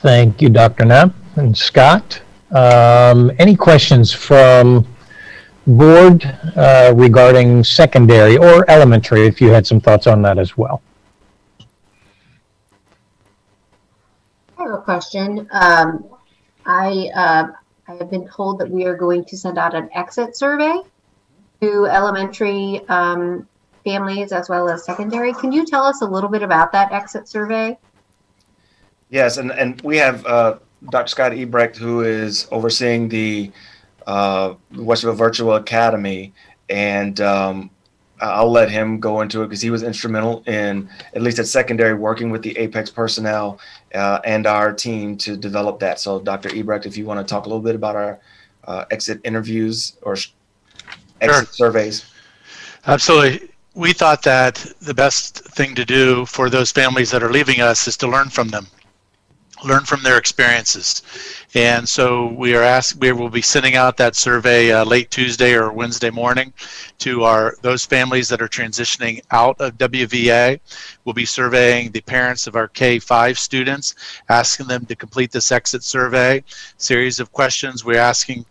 Thank you, Dr. Knapp and Scott. Any questions from board regarding secondary or elementary, if you had some thoughts on that as well? I have a question. I have been told that we are going to send out an exit survey to elementary families as well as secondary. Can you tell us a little bit about that exit survey? Yes, and we have Dr. Scott Ebrecht, who is overseeing the Westerville Virtual Academy, and I'll let him go into it because he was instrumental in, at least at secondary, working with the Apex personnel and our team to develop that. So Dr. Ebrecht, if you want to talk a little bit about our exit interviews or exit surveys. Absolutely. We thought that the best thing to do for those families that are leaving us is to learn from them, learn from their experiences. And so we will be sending out that survey late Tuesday or Wednesday morning to those families that are transitioning out of WVA. We'll be surveying the parents of our K-5 students, asking them to complete this exit survey, series of questions we're asking,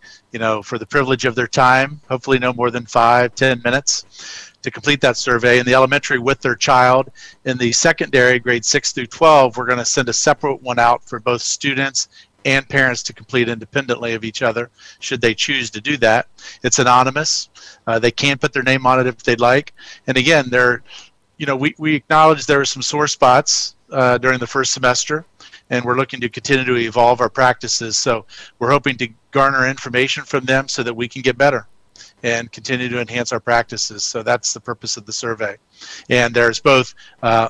for the privilege of their time, hopefully no more than 5-10 minutes, to complete that survey. In the elementary with their child. In the secondary, grade 6 through 12, we're going to send a separate one out for both students and parents to complete independently of each other, should they choose to do that. It's anonymous. They can put their name on it if they'd like. And again, we acknowledge there are some sore spots during the first semester, and we're looking to continue to evolve our practices. So we're hoping to garner information from them so that we can get better and continue to enhance our practices. So that's the purpose of the survey. And there's both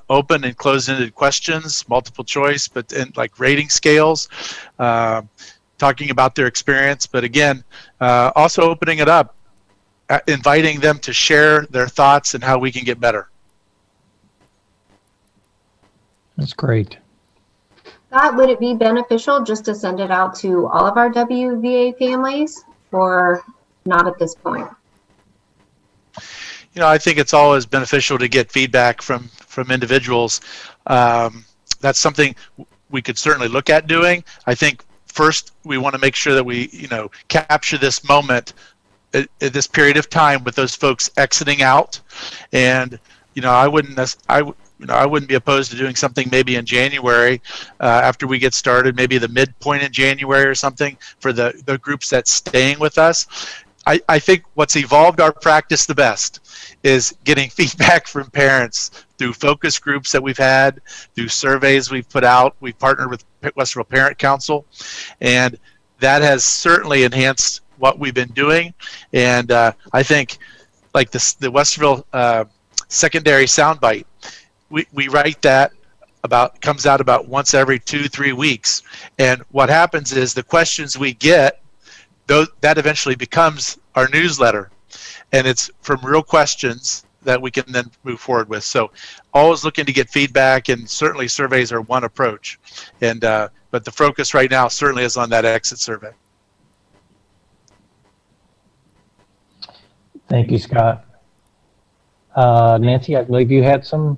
open and closed-ended questions, multiple choice, but like rating scales, talking about their experience. But again, also opening it up, inviting them to share their thoughts and how we can get better. That's great. Scott, would it be beneficial just to send it out to all of our WVA families, or not at this point? I think it's always beneficial to get feedback from individuals. That's something we could certainly look at doing. I think first we want to make sure that we, capture this moment, this period of time with those folks exiting out. And, I wouldn't be opposed to doing something maybe in January after we get started, maybe the midpoint in January or something for the groups that's staying with us. I think what's evolved our practice the best is getting feedback from parents through focus groups that we've had, through surveys we've put out. We've partnered with Westerville Parent Council, and that has certainly enhanced what we've been doing. And I think like the Westerville secondary soundbite, we write that comes out about once every 2-3 weeks. And what happens is the questions we get, that eventually becomes our newsletter, and it's from real questions that we can then move forward with. So always looking to get feedback, and certainly surveys are one approach. And but the focus right now certainly is on that exit survey. Thank you, Scott. Nancy, I believe you had some.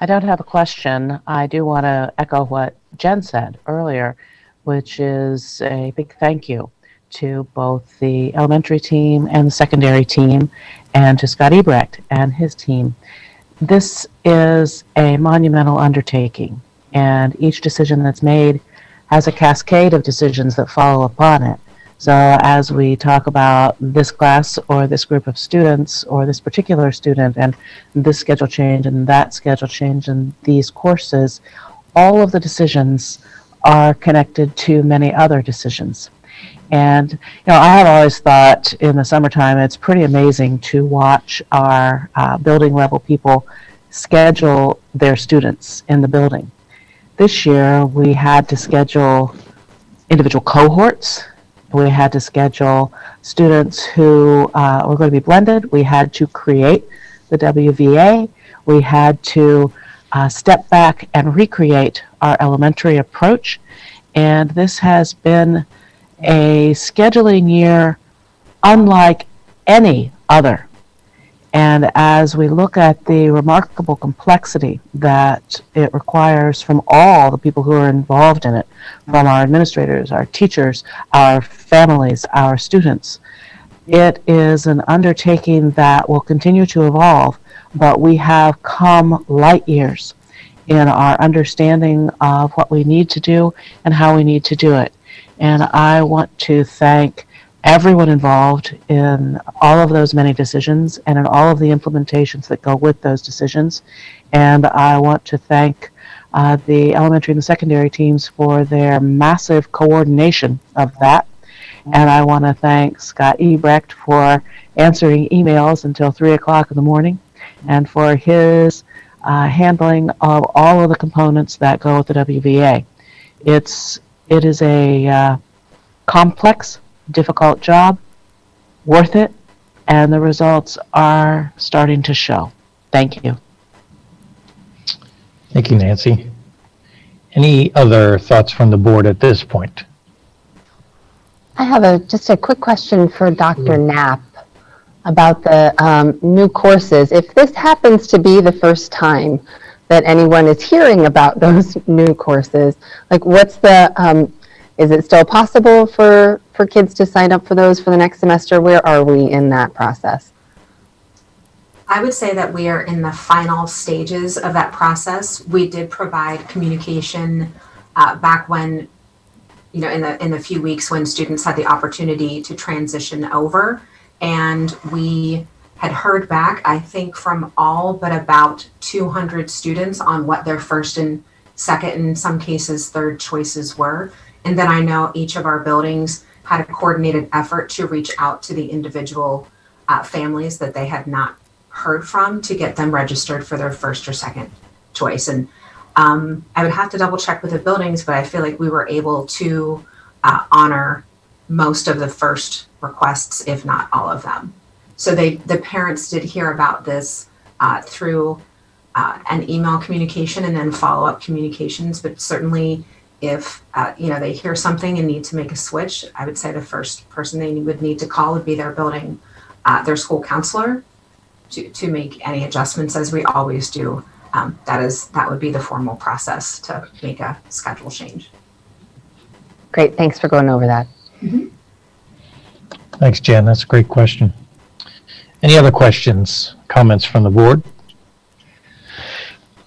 I don't have a question. I do want to echo what Jen said earlier, which is a big thank you to both the elementary team and the secondary team, and to Scott Ebrecht and his team. This is a monumental undertaking, and each decision that's made has a cascade of decisions that follow upon it. So as we talk about this class or this group of students or this particular student and this schedule change and that schedule change and these courses, all of the decisions are connected to many other decisions. And I have always thought in the summertime it's pretty amazing to watch our building level people schedule their students in the building. This year we had to schedule individual cohorts. We had to schedule students who were going to be blended. We had to create the WVA. We had to step back and recreate our elementary approach. And this has been a scheduling year unlike any other. And as we look at the remarkable complexity that it requires from all the people who are involved in it, from our administrators, our teachers, our families, our students, it is an undertaking that will continue to evolve, but we have come light years in our understanding of what we need to do and how we need to do it. And I want to thank everyone involved in all of those many decisions and in all of the implementations that go with those decisions. And I want to thank the elementary and the secondary teams for their massive coordination of that. And I want to thank Scott Ebrecht for answering emails until 3 o'clock in the morning and for his handling of all of the components that go with the WVA. It is a complex, difficult job, worth it, and the results are starting to show. Thank you. Thank you, Nancy. Any other thoughts from the board at this point? I have just a quick question for Dr. Knapp about the new courses. If this happens to be the first time that anyone is hearing about those new courses, like what's the, is it still possible for kids to sign up for those for the next semester? Where are we in that process? I would say that we are in the final stages of that process. We did provide communication back when, you know, in the few weeks when students had the opportunity to transition over, and we had heard back, I think, from all but about 200 students on what their first and second, and in some cases third choices were. And then I know each of our buildings had a coordinated effort to reach out to the individual families that they had not heard from to get them registered for their first or second choice. And I would have to double check with the buildings, but I feel like we were able to honor most of the first requests, if not all of them. So the parents did hear about this through an email communication and then follow-up communications, but certainly if they hear something and need to make a switch, I would say the first person they would need to call would be their building, their school counselor, to make any adjustments, as we always do. That would be the formal process to make a schedule change. Great, thanks for going over that. Mm-hmm. Thanks, Jen. That's a great question. Any other questions, comments from the board?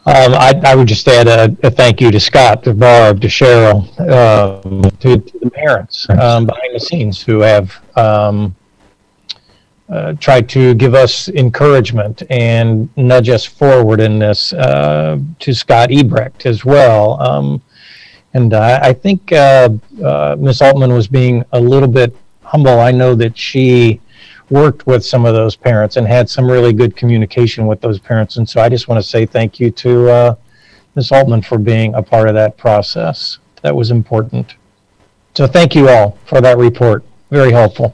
I would just add a thank you to Scott, to Barb, to Cheryl, to the parents behind the scenes who have tried to give us encouragement and nudge us forward in this, to Scott Ebrecht as well. And I think Ms. Altman was being a little bit humble. I know that she worked with some of those parents and had some really good communication with those parents. And so I just want to say thank you to Ms. Altman for being a part of that process. That was important. So thank you all for that report. Very helpful.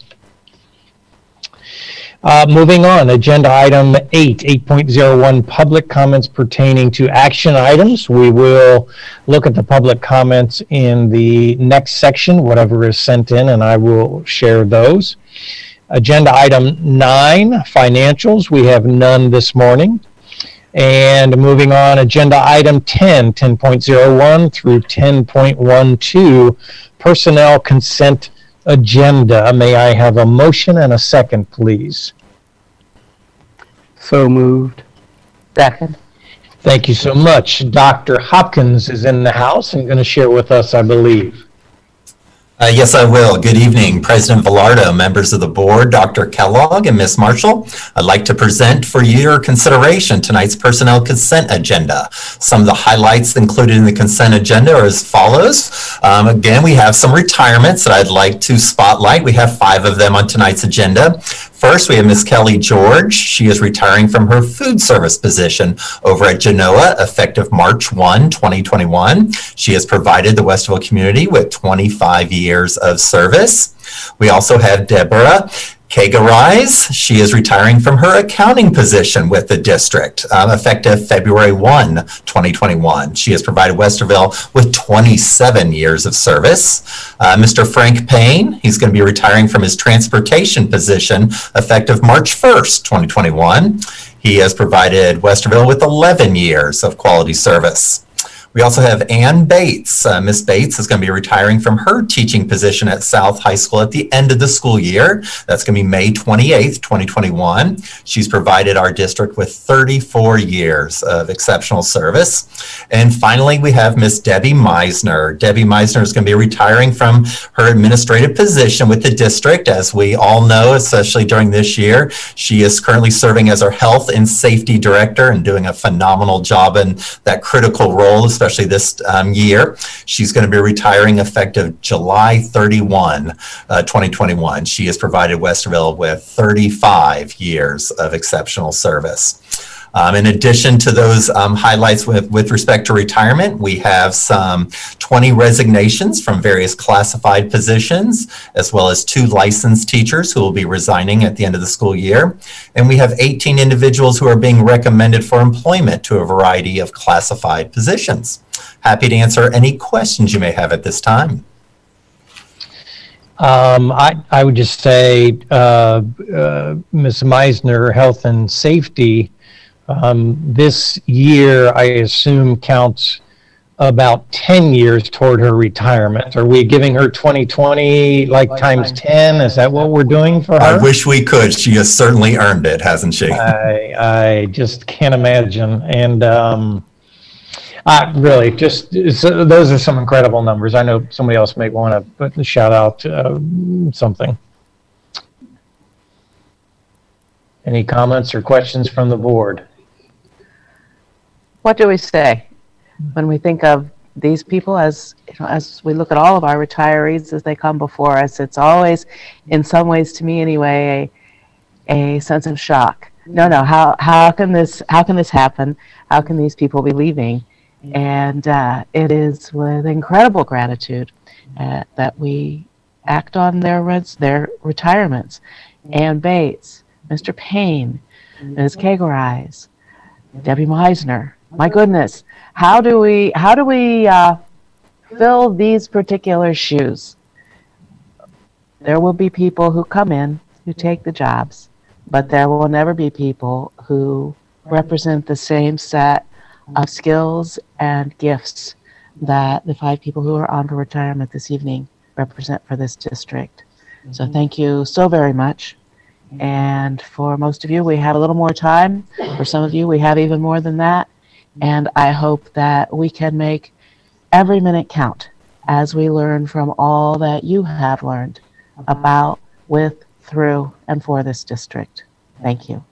Moving on, agenda item 8.01, public comments pertaining to action items. We will look at the public comments in the next section, whatever is sent in, and I will share those. Agenda item 9, financials. We have none this morning. And moving on, agenda item 10.01 through 10.12, personnel consent agenda. May I have a motion and a second, please? So moved. Second. Thank you so much. Dr. Hopkins is in the house and going to share with us, I believe. Yes, I will. Good evening, President Velardo, members of the board, Dr. Kellogg, and Ms. Marshall. I'd like to present for your consideration tonight's personnel consent agenda. Some of the highlights included in the consent agenda are as follows. Again, we have some retirements that I'd like to spotlight. We have 5 of them on tonight's agenda. First, we have Ms. Kelly George. She is retiring from her food service position over at Genoa effective March 1, 2021. She has provided the Westerville community with 25 years of service. We also have Deborah Kagarise. She is retiring from her accounting position with the district effective February 1, 2021. She has provided Westerville with 27 years of service. Mr. Frank Payne, he's going to be retiring from his transportation position effective March 1st, 2021. He has provided Westerville with 11 years of quality service. We also have Ann Bates. Miss Bates is going to be retiring from her teaching position at South High School at the end of the school year. That's going to be May 28th, 2021. She's provided our district with 34 years of exceptional service. And finally, we have Miss Debbie Meisner. Debbie Meisner is going to be retiring from her administrative position with the district. As we all know, especially during this year, she is currently serving as our health and safety director and doing a phenomenal job in that critical role, especially this year. She's going to be retiring effective July 31, 2021. She has provided Westerville with 35 years of exceptional service. In addition to those highlights with respect to retirement, we have some 20 resignations from various classified positions, as well as 2 licensed teachers who will be resigning at the end of the school year. And we have 18 individuals who are being recommended for employment to a variety of classified positions. Happy to answer any questions you may have at this time. I would just say, Ms. Meisner, health and safety, this year, I assume, counts about 10 years toward her retirement. Are we giving her 2020 like times 10? Is that what we're doing for her? I wish we could. She has certainly earned it, hasn't she? I just can't imagine. And really, those are some incredible numbers. I know somebody else may want to put a shout out something. Any comments or questions from the board? What do we say when we think of these people, as as we look at all of our retirees as they come before us? It's always, in some ways, to me anyway, a sense of shock. No, how can this happen? How can these people be leaving? And it is with incredible gratitude that we act on their retirements. Ann Bates, Mr. Payne, Ms. Kagerais, Debbie Meisner. My goodness, how do we fill these particular shoes? There will be people who come in who take the jobs, but there will never be people who represent the same set of skills and gifts that the 5 people who are on for retirement this evening represent for this district. So thank you so very much. And for most of you, we have a little more time. For some of you, we have even more than that. And I hope that we can make every minute count as we learn from all that you have learned about, with, through, and for this district. Thank you.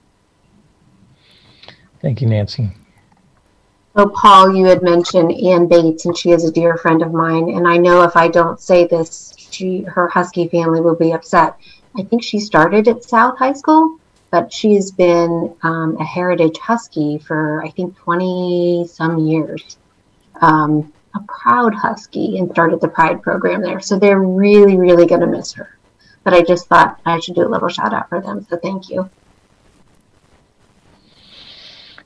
Thank you, Nancy. So, Paul, you had mentioned Ann Bates, and she is a dear friend of mine. And I know if I don't say this, her Husky family will be upset. I think she started at South High School, but she's been a Heritage Husky for, I think, 20-some years. A proud Husky, and started the Pride program there. So they're really, really going to miss her. But I just thought I should do a little shout out for them. So thank you.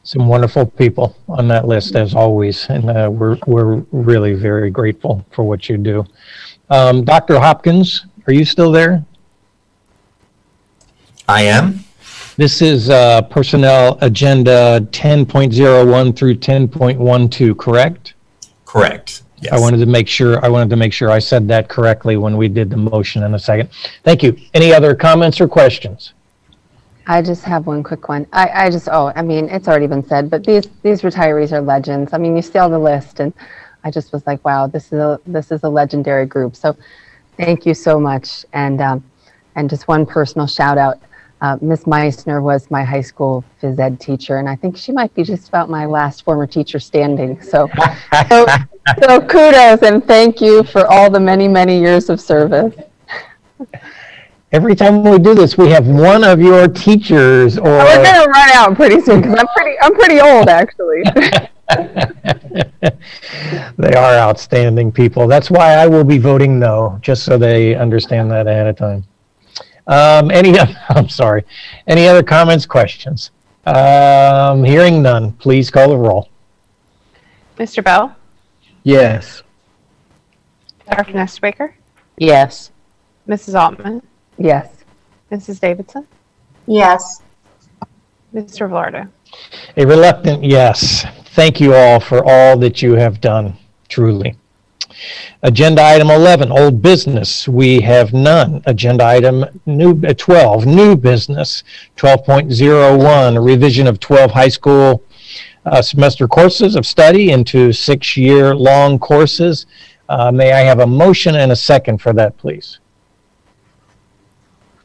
Some wonderful people on that list, as always, and we're really very grateful for what you do. Dr. Hopkins, are you still there? I am. This is Personnel Agenda 10.01 through 10.12, correct? Correct. Yes. I wanted to make sure I said that correctly when we did the motion in a second. Thank you. Any other comments or questions? I just have one quick one. I mean, it's already been said, but these retirees are legends. I mean, you see all the list, and I just was like, wow, this is a legendary group. So thank you so much. And just one personal shout out. Miss Meisner was my high school phys ed teacher, and I think she might be just about my last former teacher standing. So kudos and thank you for all the many, many years of service. Every time we do this, we have one of your teachers or... We're going to run out pretty soon because I'm pretty old, actually. They are outstanding people. That's why I will be voting no, just so they understand that ahead of time. Any other comments, questions? Hearing none, please call the roll. Mr. Bell? Yes. Dr. Nestbaker? Yes. Mrs. Altman? Yes. Mrs. Davidson? Yes. Mr. Velardo? A reluctant yes. Thank you all for all that you have done, truly. Agenda item 11, old business. We have none. Agenda item 12, new business. 12.01, revision of 12 high school semester courses of study into 6-year-long courses. May I have a motion and a second for that, please?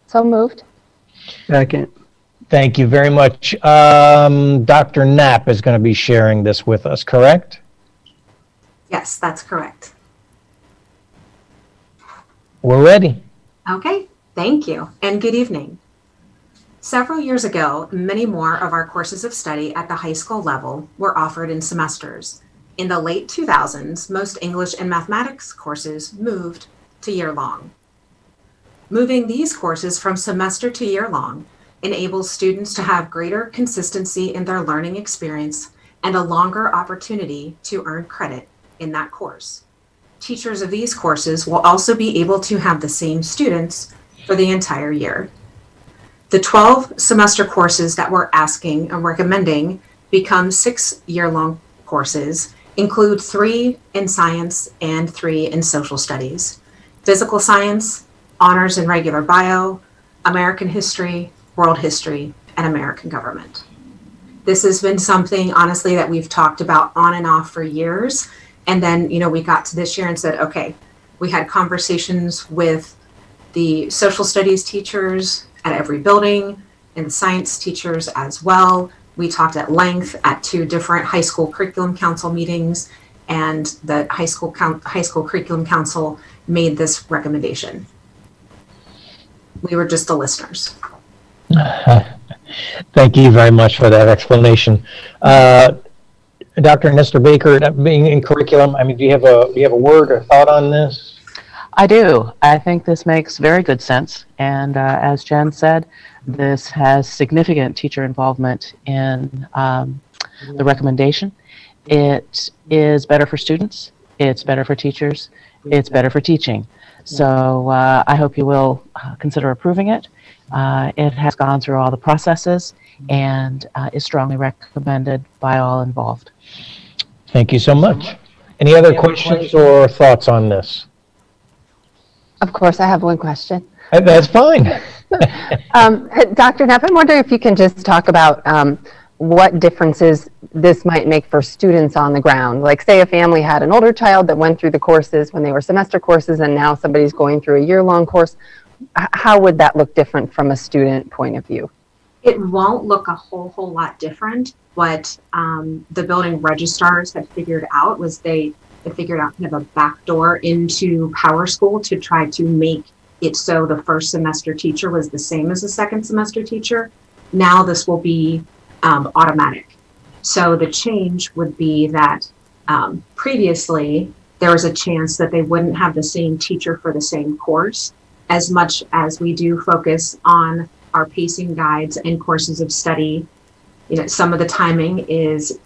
So moved. Second. Thank you very much. Dr. Knapp is going to be sharing this with us, correct? Yes, that's correct. We're ready. Okay, thank you, and good evening. Several years ago, many more of our courses of study at the high school level were offered in semesters. In the late 2000s, most English and mathematics courses moved to year-long. Moving these courses from semester to year-long enables students to have greater consistency in their learning experience and a longer opportunity to earn credit in that course. Teachers of these courses will also be able to have the same students for the entire year. The 12 semester courses that we're asking and recommending become 6-year-long courses, include 3 in science and 3 in social studies, physical science, honors and regular bio, American history, world history, and American government. This has been something, honestly, that we've talked about on and off for years. And then, we got to this year and said, okay, we had conversations with the social studies teachers at every building and the science teachers as well. We talked at length at 2 different high school curriculum council meetings, and the high school curriculum council made this recommendation. We were just the listeners. Thank you very much for that explanation. Dr. Nestor Baker, being in curriculum, do you have a word or thought on this? I do. I think this makes very good sense. And as Jen said, this has significant teacher involvement in the recommendation. It is better for students. It's better for teachers. It's better for teaching. So I hope you will consider approving it. It has gone through all the processes and is strongly recommended by all involved. Thank you so much. Any other questions or thoughts on this? Of course, I have one question. That's fine. Dr. Knapp, I'm wondering if you can just talk about what differences this might make for students on the ground. Like, say a family had an older child that went through the courses when they were semester courses, and now somebody's going through a year-long course. How would that look different from a student point of view? It won't look a whole lot different. What the building registrars had figured out was they figured out kind of a backdoor into Power School to try to make it so the first semester teacher was the same as the second semester teacher. Now this will be automatic. So the change would be that previously there was a chance that they wouldn't have the same teacher for the same course. As much as we do focus on our pacing guides and courses of study, some of the timing is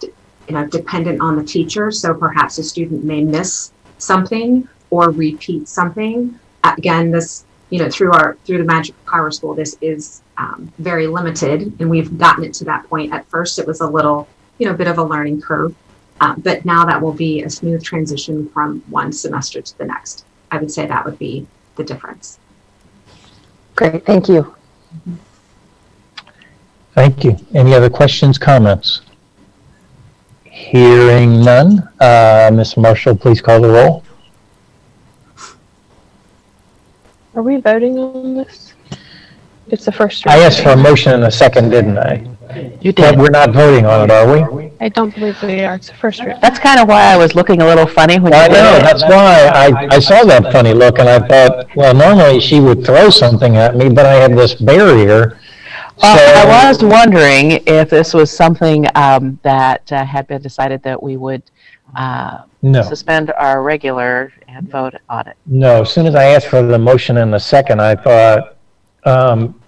dependent on the teacher. So perhaps a student may miss something or repeat something. Again, this, through the magic of Power School, this is very limited, and we've gotten it to that point. At first, it was a little, bit of a learning curve, but now that will be a smooth transition from one semester to the next. I would say that would be the difference. Great, thank you. Thank you. Any other questions, comments? Hearing none. Ms. Marshall, please call the roll. Are we voting on this? It's the first reading. I asked for a motion and a second, didn't I? You But did. we're not voting on it, are we? I don't believe we are. It's the first reading. That's kind of why I was looking a little funny when you I did know, it. that's why I saw that funny look, and I thought, well, normally she would throw something at me, but I had this barrier. I was wondering if this was something that had been decided that we would No. suspend our regular and vote on it. No, as soon as I asked for the motion and the second, I thought,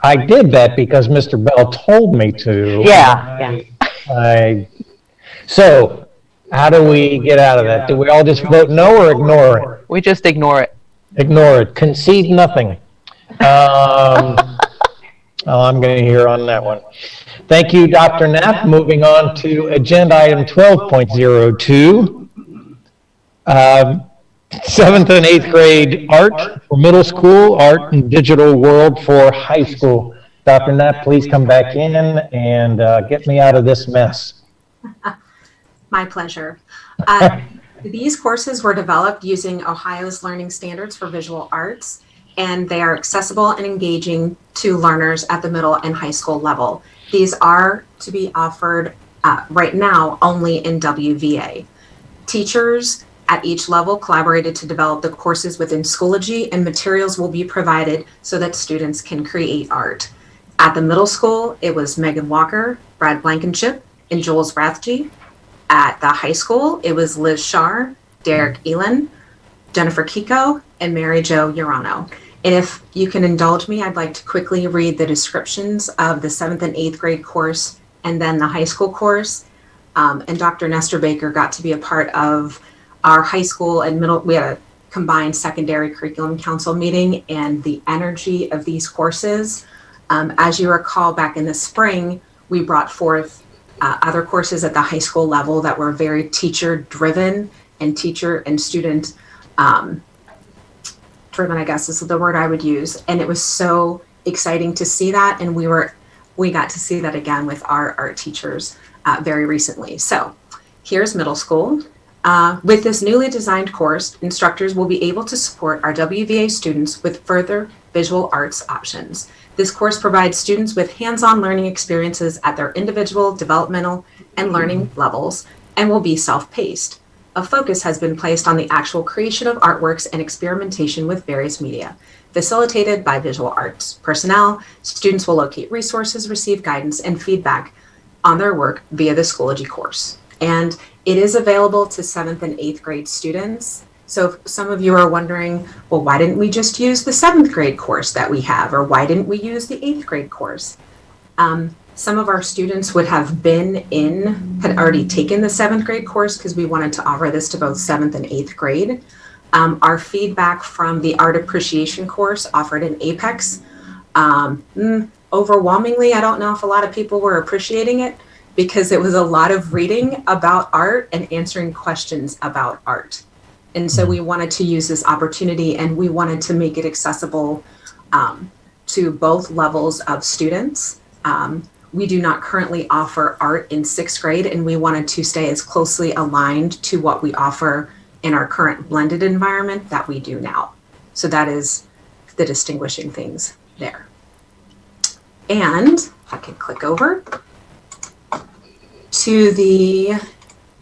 I did that because Mr. Bell told me to. Yeah. So, how do we get out of that? Do we all just vote no or ignore it? We just ignore it. Ignore it. Concede nothing. Oh, I'm going to hear on that one. Thank you, Dr. Knapp. Moving on to agenda item 12.02. 7th and 8th grade art for middle school, art and digital world for high school. Dr. Knapp, please come back in and get me out of this mess. My pleasure. These courses were developed using Ohio's learning standards for visual arts, and they are accessible and engaging to learners at the middle and high school level. These are to be offered right now only in WVA. Teachers at each level collaborated to develop the courses within Schoology, and materials will be provided so that students can create art. At the middle school, it was Megan Walker, Brad Blankenship, and Jules Rathje. At the high school, it was Liz Shar, Derek Elin, Jennifer Kiko, and Mary Jo Urano. And if you can indulge me, I'd like to quickly read the descriptions of the 7th and 8th grade course and then the high school course. And Dr. Nestor Baker got to be a part of our high school and middle. We had a combined secondary curriculum council meeting, and the energy of these courses. As you recall, back in the spring, we brought forth other courses at the high school level that were very teacher driven and teacher and student driven, I guess is the word I would use. And it was so exciting to see that. And we got to see that again with our art teachers very recently. So here's middle school. With this newly designed course, instructors will be able to support our WVA students with further visual arts options. This course provides students with hands-on learning experiences at their individual developmental and learning levels and will be self-paced. A focus has been placed on the actual creation of artworks and experimentation with various media. Facilitated by visual arts personnel, students will locate resources, receive guidance, and feedback on their work via the Schoology course. And it is available to 7th and 8th grade students. So if some of you are wondering, well, why didn't we just use the 7th grade course that we have? Or why didn't we use the 8th grade course? Some of our students would have had already taken the 7th grade course because we wanted to offer this to both 7th and 8th grade. Our feedback from the art appreciation course offered in Apex, overwhelmingly, I don't know if a lot of people were appreciating it because it was a lot of reading about art and answering questions about art. And so we wanted to use this opportunity, and we wanted to make it accessible to both levels of students. We do not currently offer art in 6th grade, and we wanted to stay as closely aligned to what we offer in our current blended environment that we do now. So that is the distinguishing things there. And if I can click over to the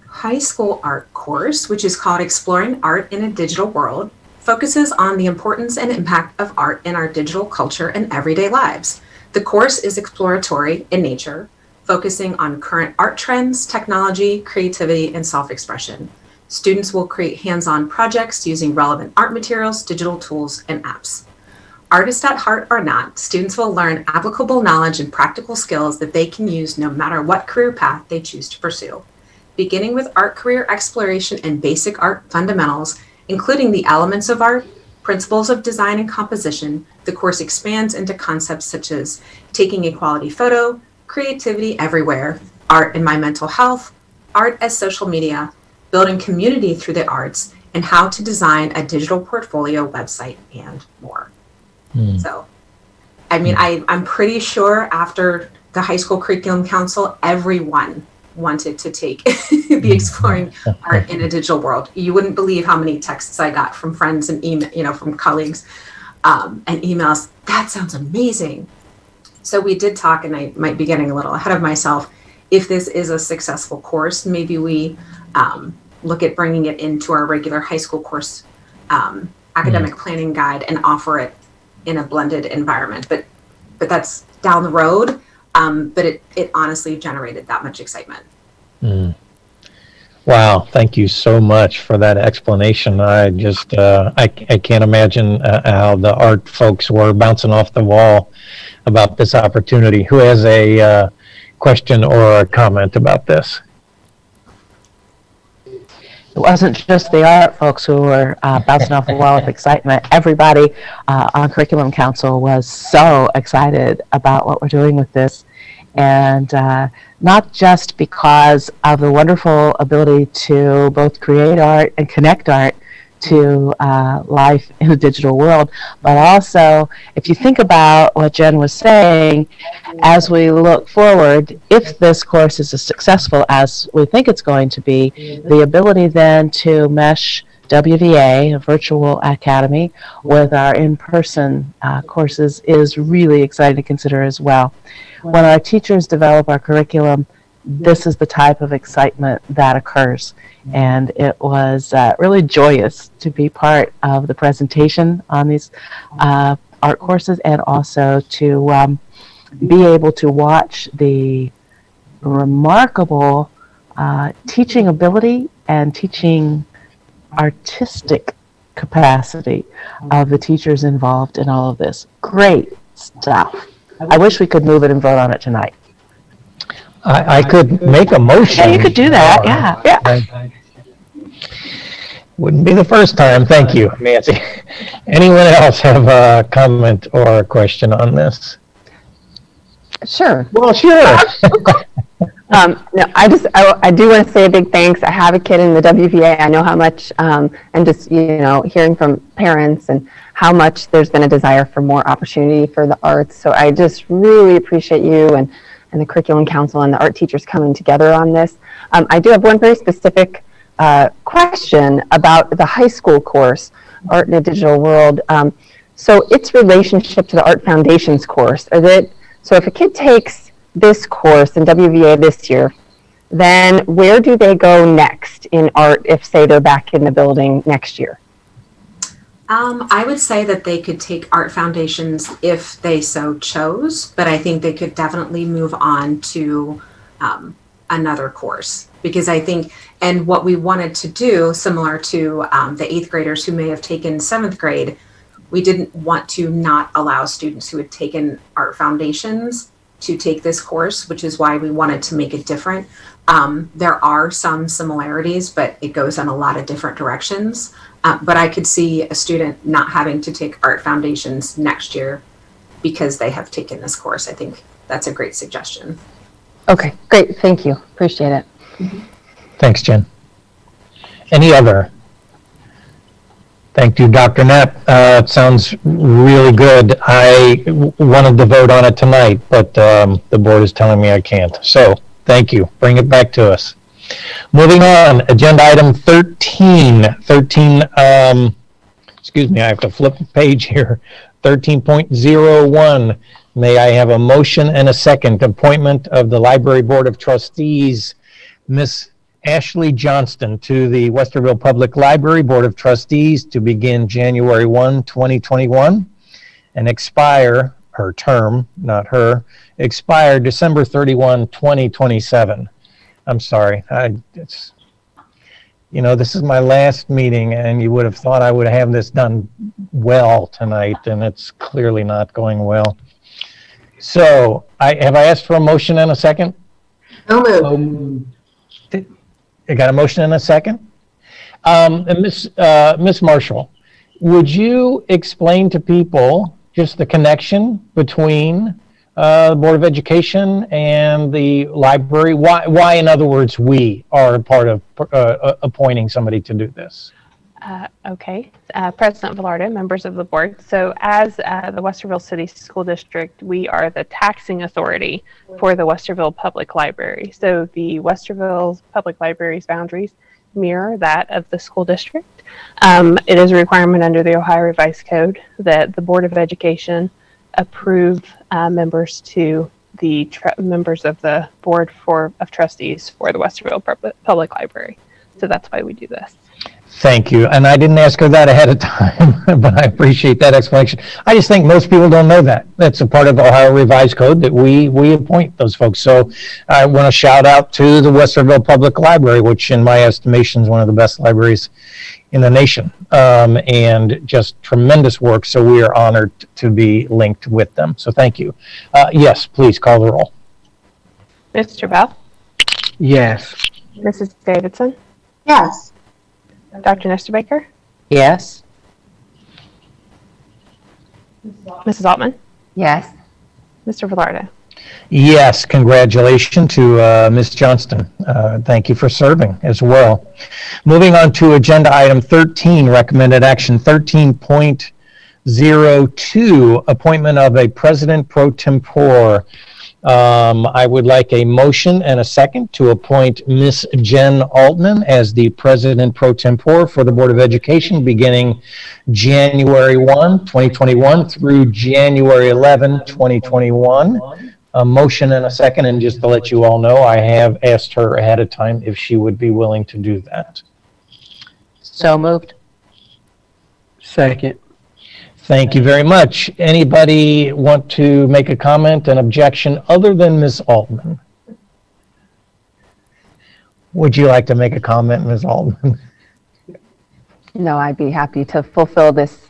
high school art course, which is called Exploring Art in a Digital World, focuses on the importance and impact of art in our digital culture and everyday lives. The course is exploratory in nature, focusing on current art trends, technology, creativity, and self-expression. Students will create hands-on projects using relevant art materials, digital tools, and apps. Artists at heart or not, students will learn applicable knowledge and practical skills that they can use no matter what career path they choose to pursue. Beginning with art career exploration and basic art fundamentals, including the elements of art, principles of design and composition, the course expands into concepts such as taking a quality photo, creativity everywhere, art in my mental health, art as social media, building community through the arts, and how to design a digital portfolio website and more. So, I mean, I'm pretty sure after the high school curriculum council, everyone wanted to take the Exploring Art in a Digital World. You wouldn't believe how many texts I got from friends and email, from colleagues and emails. That sounds amazing. So we did talk, and I might be getting a little ahead of myself. If this is a successful course, maybe we look at bringing it into our regular high school course academic planning guide and offer it in a blended environment. But that's down the road. But it honestly generated that much excitement. Wow, thank you so much for that explanation. I just, I can't imagine how the art folks were bouncing off the wall about this opportunity. Who has a question or a comment about this? It wasn't just the art folks who were bouncing off the wall with excitement. Everybody on Curriculum Council was so excited about what we're doing with this. And not just because of the wonderful ability to both create art and connect art to life in a digital world, but also, if you think about what Jen was saying, as we look forward, if this course is as successful as we think it's going to be, the ability then to mesh WVA, a virtual academy, with our in-person courses is really exciting to consider as well. When our teachers develop our curriculum, this is the type of excitement that occurs. And it was really joyous to be part of the presentation on these art courses, and also to be able to watch the remarkable teaching ability and teaching artistic capacity of the teachers involved in all of this. Great stuff. I wish we could move it and vote on it tonight. I could make a motion. Yeah, you could do that. Yeah. Wouldn't be the first time. Thank you, Nancy. Anyone else have a comment or a question on this? Sure. Well, sure. No, I do want to say a big thanks. I have a kid in the WVA. I know how much, and just, hearing from parents and how much there's been a desire for more opportunity for the arts. So I just really appreciate you and the Curriculum Council and the art teachers coming together on this. I do have one very specific question about the high school course, Art in a Digital World. So its relationship to the Art Foundations course, so if a kid takes this course in WVA this year, then where do they go next in art if, say, they're back in the building next year? I would say that they could take Art Foundations if they so chose, but I think they could definitely move on to another course, because I think, and what we wanted to do, similar to the 8th graders who may have taken 7th grade, we didn't want to not allow students who had taken Art Foundations to take this course, which is why we wanted to make it different. There are some similarities, but it goes in a lot of different directions. But I could see a student not having to take Art Foundations next year because they have taken this course. I think that's a great suggestion. Okay, great. Thank you. Appreciate it. Thanks, Jen. Any other? Thank you, Dr. Knapp. It sounds really good. I wanted to vote on it tonight, but the board is telling me I can't. So thank you. Bring it back to us. Moving on, agenda item 13. Excuse me, I have to flip the page here. 13.01. May I have a motion and a second? Appointment of the Library Board of Trustees, Miss Ashley Johnston, to the Westerville Public Library Board of Trustees to begin January 1, 2021 and expire, her term, not her, expire December 31, 2027. I'm sorry. This is my last meeting, and you would have thought I would have this done well tonight, and it's clearly not going well. So, have I asked for a motion and a second? So moved. I got a motion and a second. And Miss Marshall, would you explain to people just the connection between the Board of Education and the library? Why, in other words, we are a part of appointing somebody to do this? Okay. President Velarde, members of the board. So as the Westerville City School District, we are the taxing authority for the Westerville Public Library. So the Westerville Public Library's boundaries mirror that of the school district. It is a requirement under the Ohio Revised Code that the Board of Education approve members to the members of the Board of Trustees for the Westerville Public Library. So that's why we do this. Thank you. And I didn't ask her that ahead of time, but I appreciate that explanation. I just think most people don't know that. That's a part of Ohio Revised Code that we appoint those folks. So I want to shout out to the Westerville Public Library, which in my estimation is one of the best libraries in the nation, and just tremendous work. So we are honored to be linked with them. So thank you. Yes, please call the roll. Mr. Bell? Yes. Mrs. Davidson? Yes. Dr. Nestor Baker? Yes. Mrs. Altman? Yes. Mr. Velardo? Yes, congratulations to Ms. Johnston. Thank you for serving as well. Moving on to agenda item 13, recommended action 13.02, appointment of a president pro tempore. I would like a motion and a second to appoint Ms. Jen Altman as the president pro tempore for the Board of Education beginning January 1, 2021 through January 11, 2021. A motion and a second, and just to let you all know, I have asked her ahead of time if she would be willing to do that. So moved. Second. Thank you very much. Anybody want to make a comment, an objection other than Ms. Altman? Would you like to make a comment, Ms. Altman? No, I'd be happy to fulfill this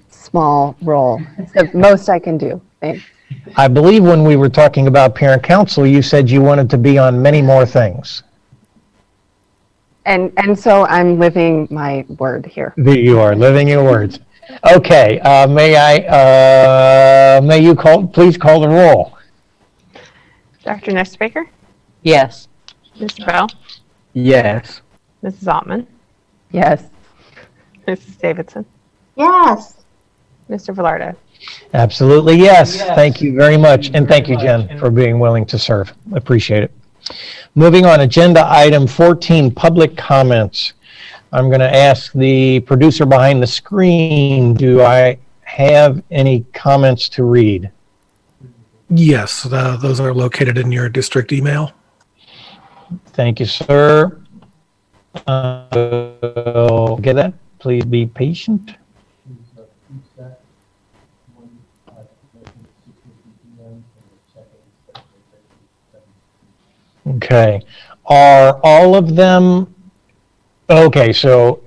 small role. It's the most I can do. Thanks. I believe when we were talking about parent council, you said you wanted to be on many more things. And so I'm living my word here. You are living your words. Okay, may you please call the roll. Dr. Nestor Baker? Yes. Mr. Bell? Yes. Mrs. Altman? Yes. Mrs. Davidson? Yes. Mr. Velardo? Absolutely, yes. Thank you very much. And thank you, Jen, for being willing to serve. Appreciate it. Moving on, agenda item 14, public comments. I'm going to ask the producer behind the screen, do I have any comments to read? Yes, those are located in your district email. Thank you, sir. Get that? Please be patient. Okay. Are all of them? Okay, so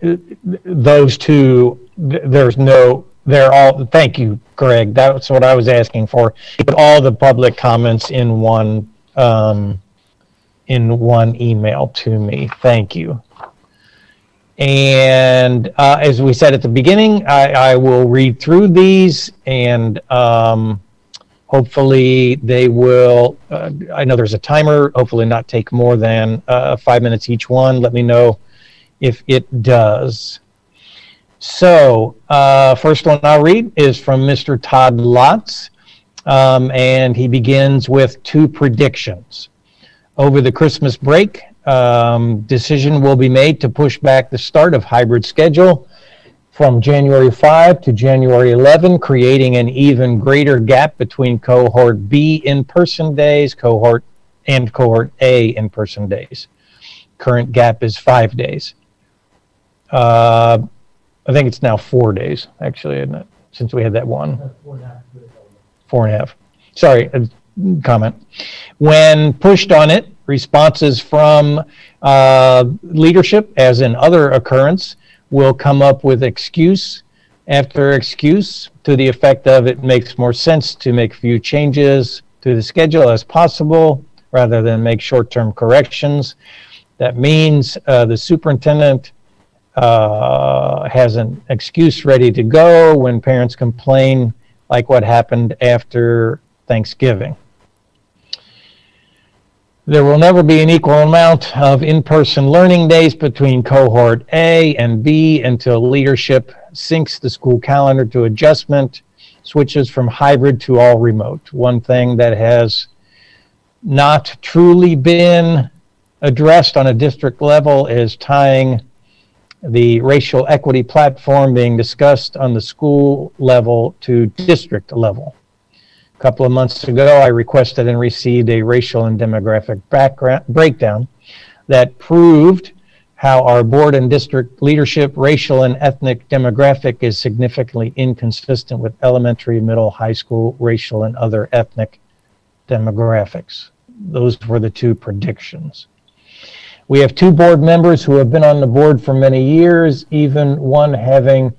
those two, they're all, thank you, Greg. That's what I was asking for. Put all the public comments in one email to me. Thank you. And as we said at the beginning, I will read through these and hopefully they will, I know there's a timer, hopefully not take more than 5 minutes each one. Let me know if it does. So first one I'll read is from Mr. Todd Lotz, and he begins with 2 predictions. Over the Christmas break, decision will be made to push back the start of hybrid schedule from January 5 to January 11, creating an even greater gap between cohort B in-person days, cohort A in-person days. Current gap is 5 days. I think it's now 4 days, actually, isn't it? Since we had that one. 4.5. Sorry, comment. When pushed on it, responses from leadership, as in other occurrence, will come up with excuse after excuse to the effect of it makes more sense to make few changes to the schedule as possible rather than make short-term corrections. That means the superintendent has an excuse ready to go when parents complain, like what happened after Thanksgiving. There will never be an equal amount of in-person learning days between cohort A and B until leadership syncs the school calendar to adjustment, switches from hybrid to all remote. One thing that has not truly been addressed on a district level is tying the racial equity platform being discussed on the school level to district level. A couple of months ago, I requested and received a racial and demographic breakdown that proved how our board and district leadership, racial and ethnic demographic is significantly inconsistent with elementary, middle, high school, racial and other ethnic demographics. Those were the 2 predictions. We have 2 board members who have been on the board for many years, even one having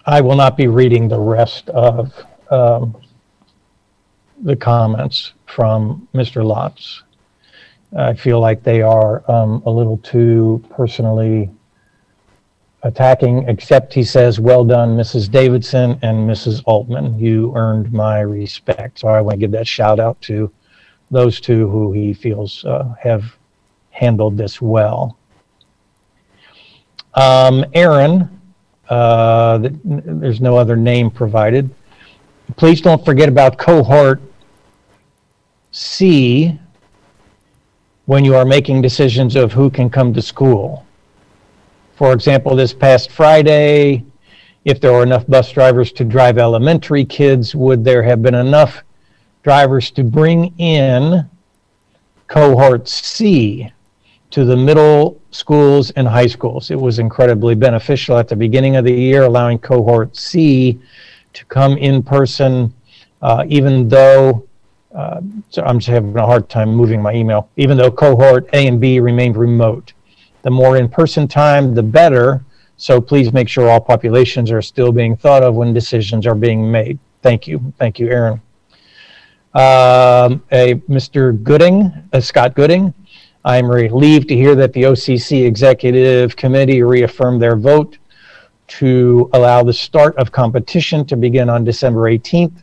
I will not be reading the rest of the comments from Mr. Lotz. I feel like they are a little too personally attacking, except he says, well done, Mrs. Davidson and Mrs. Altman. You earned my respect. So I want to give that shout out to those two who he feels have handled this well. Aaron, there's no other name provided. Please don't forget about cohort C when you are making decisions of who can come to school. For example, this past Friday, if there were enough bus drivers to drive elementary kids, would there have been enough drivers to bring in cohort C to the middle schools and high schools? It was incredibly beneficial at the beginning of the year, allowing cohort C to come in person, even though, so I'm just having a hard time moving my email, even though cohort A and B remained remote. The more in-person time, the better. So please make sure all populations are still being thought of when decisions are being made. Thank you. Thank you, Aaron. Mr. Gooding, Scott Gooding, I'm relieved to hear that the OCC Executive Committee reaffirmed their vote to allow the start of competition to begin on December 18th.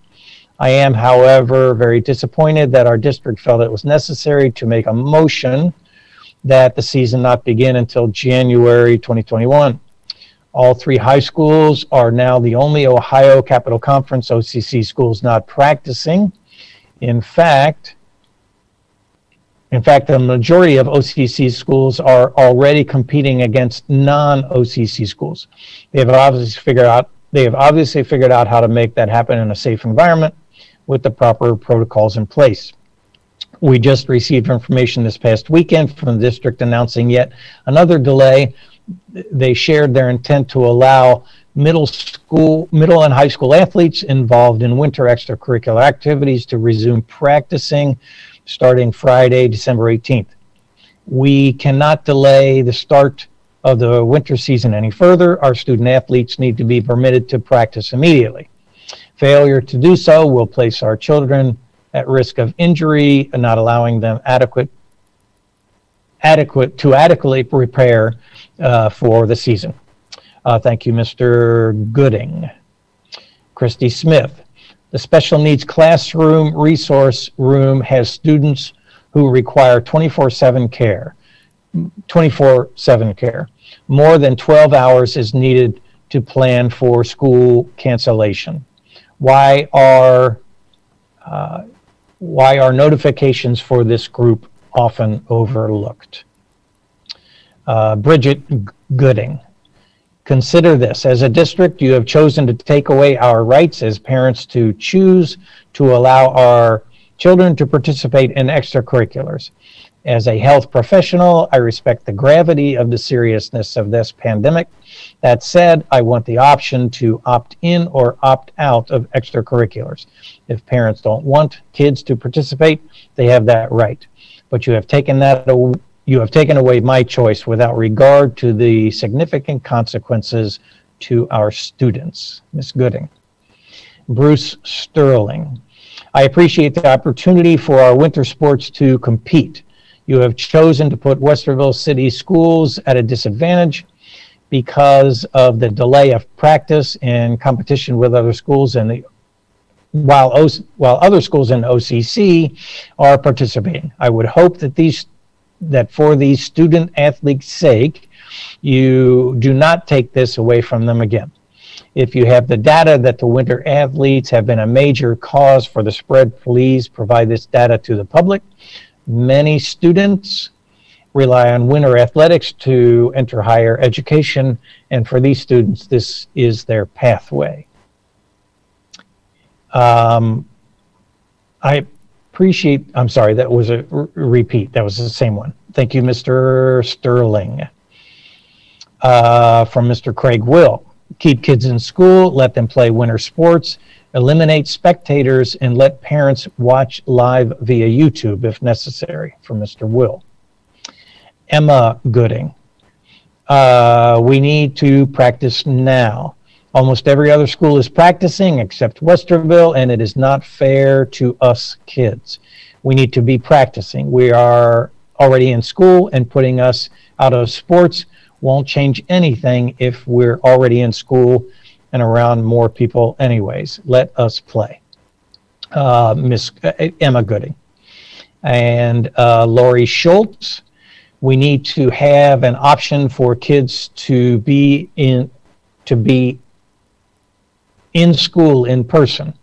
I am, however, very disappointed that our district felt it was necessary to make a motion that the season not begin until January 2021. All three high schools are now the only Ohio Capital Conference OCC schools not practicing. In fact, the majority of OCC schools are already competing against non-OCC schools. They have obviously figured out how to make that happen in a safe environment with the proper protocols in place. We just received information this past weekend from the district announcing yet another delay. They shared their intent to allow middle and high school athletes involved in winter extracurricular activities to resume practicing starting Friday, December 18th. We cannot delay the start of the winter season any further. Our student athletes need to be permitted to practice immediately. Failure to do so will place our children at risk of injury and not allowing them to adequately prepare for the season. Thank you, Mr. Gooding. Christy Smith. The special needs classroom resource room has students who require 24/7 care. More than 12 hours is needed to plan for school cancellation. Why are notifications for this group often overlooked? Bridget Gooding. Consider this. As a district, you have chosen to take away our rights as parents to choose to allow our children to participate in extracurriculars. As a health professional, I respect the gravity of the seriousness of this pandemic. That said, I want the option to opt in or opt out of extracurriculars. If parents don't want kids to participate, they have that right. But you have taken away my choice without regard to the significant consequences to our students. Ms. Gooding. Bruce Sterling. I appreciate the opportunity for our winter sports to compete. You have chosen to put Westerville City schools at a disadvantage because of the delay of practice and competition with other schools, and while other schools in OCC are participating. I would hope that for these student athletes' sake, you do not take this away from them again. If you have the data that the winter athletes have been a major cause for the spread, please provide this data to the public. Many students rely on winter athletics to enter higher education, and for these students, this is their pathway. I appreciate, I'm sorry, that was a repeat. That was the same one. Thank you, Mr. Sterling. From Mr. Craig Will. Keep kids in school, let them play winter sports, eliminate spectators, and let parents watch live via YouTube if necessary, from Mr. Will. Emma Gooding. We need to practice now. Almost every other school is practicing except Westerville, and it is not fair to us kids. We need to be practicing. We are already in school, and putting us out of sports won't change anything if we're already in school and around more people anyways. Let us play. Miss Emma Gooding. And Lori Schultz, we need to have an option for kids to be in school in person.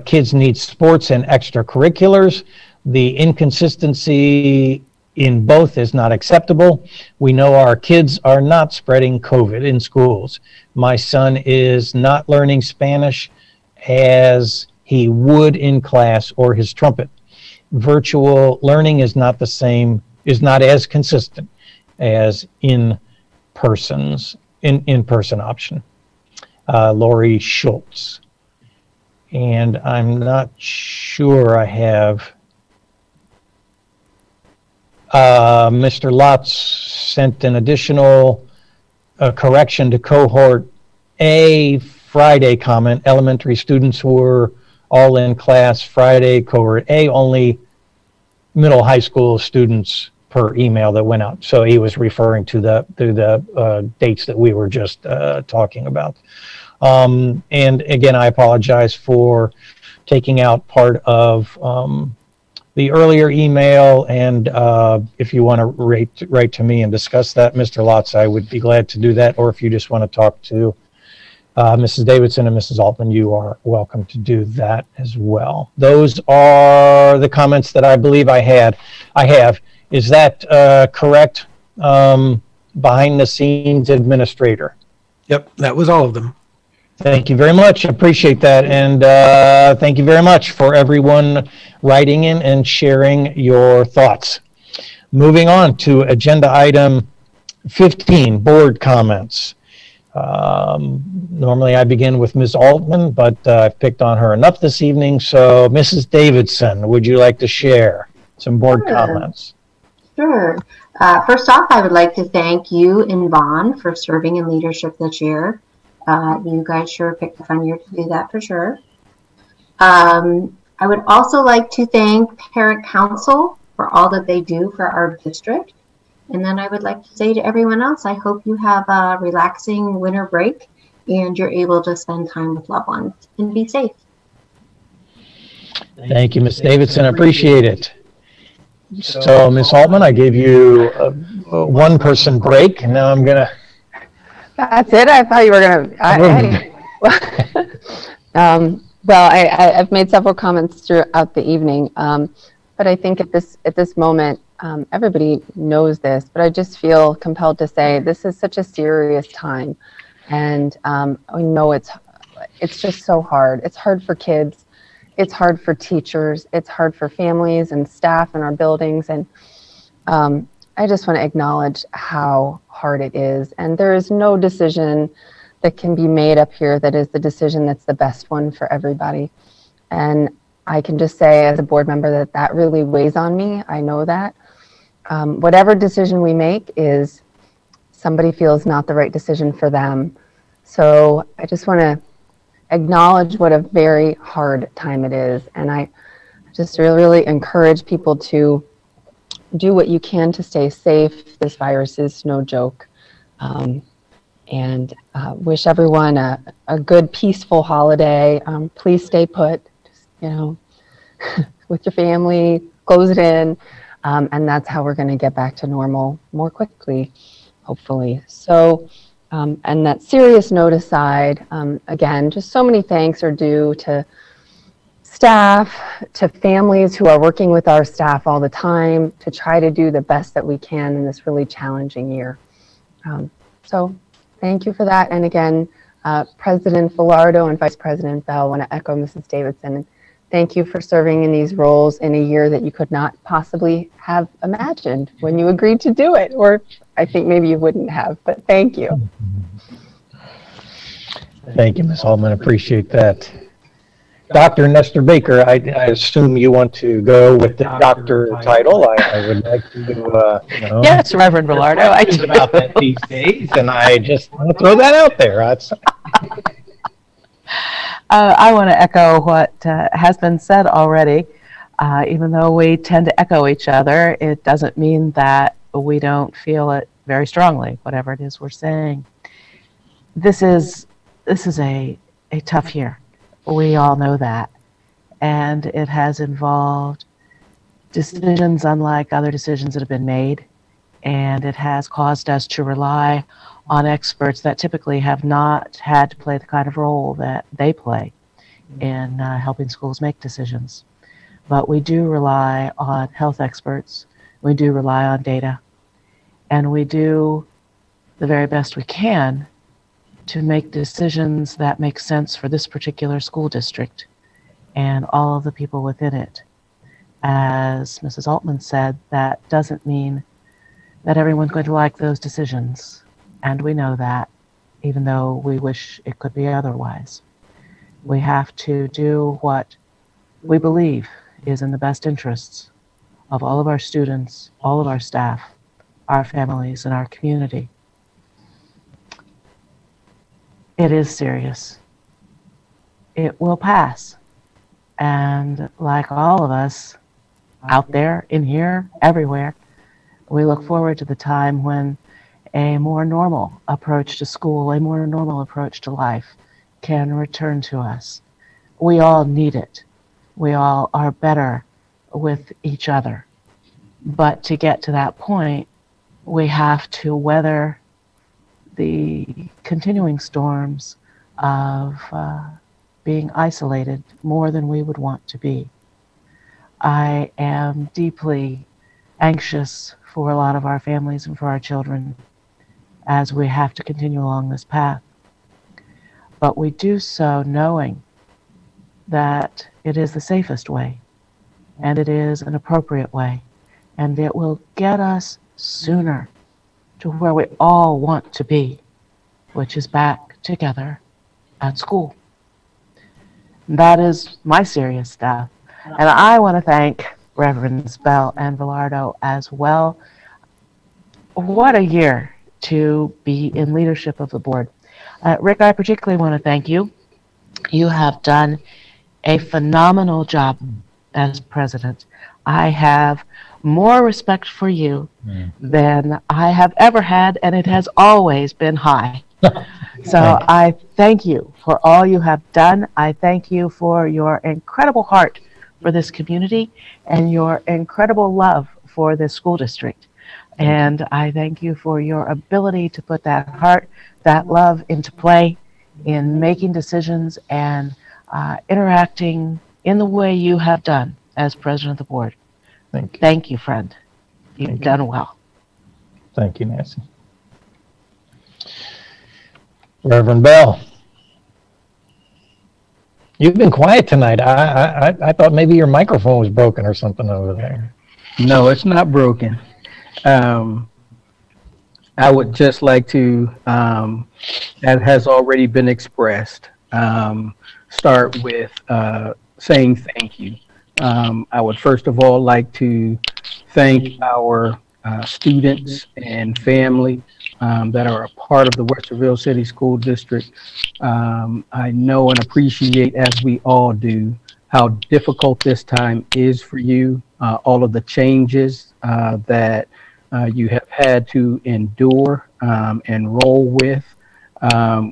Kids need sports and extracurriculars. The inconsistency in both is not acceptable. We know our kids are not spreading COVID in schools. My son is not learning Spanish as he would in class or his trumpet. Virtual learning is not the same, is not as consistent as in-person option. Lori Schultz. And I'm not sure I have Mr. Lotz sent an additional correction to cohort A Friday comment. Elementary students were all in class Friday. Cohort A, only middle high school students per email that went out. So he was referring to the dates that we were just talking about. And again, I apologize for taking out part of the earlier email, and if you want to write to me and discuss that, Mr. Lotz, I would be glad to do that. Or if you just want to talk to Mrs. Davidson and Mrs. Altman, you are welcome to do that as well. Those are the comments that I believe I have. Is that correct? Behind the scenes administrator. Yep, that was all of them. Thank you very much. Appreciate that. And thank you very much for everyone writing in and sharing your thoughts. Moving on to agenda item 15, board comments. Normally I begin with Ms. Altman, but I've picked on her enough this evening. So Mrs. Davidson, would you like to share some board comments? Sure. First off, I would like to thank you and Vaughn for serving in leadership this year. You guys sure picked a fun year to do that for sure. I would also like to thank Parent Council for all that they do for our district. And then I would like to say to everyone else, I hope you have a relaxing winter break and you're able to spend time with loved ones and be safe. Thank you, Ms. Davidson. I appreciate it. So, Ms. Altman, I gave you a one-person break, and now I'm going to... That's it? I thought you were going to... Well, I've made several comments throughout the evening, but I think at this moment, everybody knows this, but I just feel compelled to say this is such a serious time, and I know it's just so hard. It's hard for kids. It's hard for teachers. It's hard for families and staff in our buildings, and I just want to acknowledge how hard it is. And there is no decision that can be made up here that is the decision that's the best one for everybody. And I can just say as a board member that really weighs on me. I know that. Whatever decision we make is somebody feels not the right decision for them. So I just want to acknowledge what a very hard time it is. And I just really encourage people to do what you can to stay safe. This virus is no joke. And wish everyone a good, peaceful holiday. Please stay put, with your family, close it in. And that's how we're going to get back to normal more quickly, hopefully. So, and that serious note aside, again, just so many thanks are due to staff, to families who are working with our staff all the time to try to do the best that we can in this really challenging year. So thank you for that. And again, President Velardo and Vice President Bell, I want to echo Mrs. Davidson. Thank you for serving in these roles in a year that you could not possibly have imagined when you agreed to do it, or I think maybe you wouldn't have, but thank you. Thank you, Ms. Altman. Appreciate that. Dr. Nestor Baker, I assume you want to go with the doctor title. I would like to, Yes, Reverend Velardo, I do. about that these days, and I just want to throw that out there. I want to echo what has been said already. Even though we tend to echo each other, it doesn't mean that we don't feel it very strongly, whatever it is we're saying. This is a tough year. We all know that. And it has involved decisions unlike other decisions that have been made. And it has caused us to rely on experts that typically have not had to play the kind of role that they play in helping schools make decisions. But we do rely on health experts. We do rely on data. And we do the very best we can to make decisions that make sense for this particular school district and all of the people within it. As Mrs. Altman said, that doesn't mean that everyone's going to like those decisions. And we know that, even though we wish it could be otherwise. We have to do what we believe is in the best interests of all of our students, all of our staff, our families, and our community. It is serious. It will pass. And like all of us out there, in here, everywhere, we look forward to the time when a more normal approach to school, a more normal approach to life can return to us. We all need it. We all are better with each other. But to get to that point, we have to weather the continuing storms of being isolated more than we would want to be. I am deeply anxious for a lot of our families and for our children as we have to continue along this path. But we do so knowing that it is the safest way, and it is an appropriate way, and it will get us sooner to where we all want to be, which is back together at school. That is my serious stuff. And I want to thank Reverends Bell and Velardo as well. What a year to be in leadership of the board. Rick, I particularly want to thank you. You have done a phenomenal job as president. I have more respect for you than I have ever had, and it has always been high. So I thank you for all you have done. I thank you for your incredible heart for this community and your incredible love for this school district. And I thank you for your ability to put that heart, that love into play in making decisions and interacting in the way you have done as president of the board. Thank you, friend. You've done well. Thank you, Nancy. Reverend Bell, you've been quiet tonight. I thought maybe your microphone was broken or something over there. No, it's not broken. I would just like to, as has already been expressed, start with saying thank you. I would first of all like to thank our students and family that are a part of the Westerville City School District. I know and appreciate, as we all do, how difficult this time is for you, all of the changes that you have had to endure and roll with.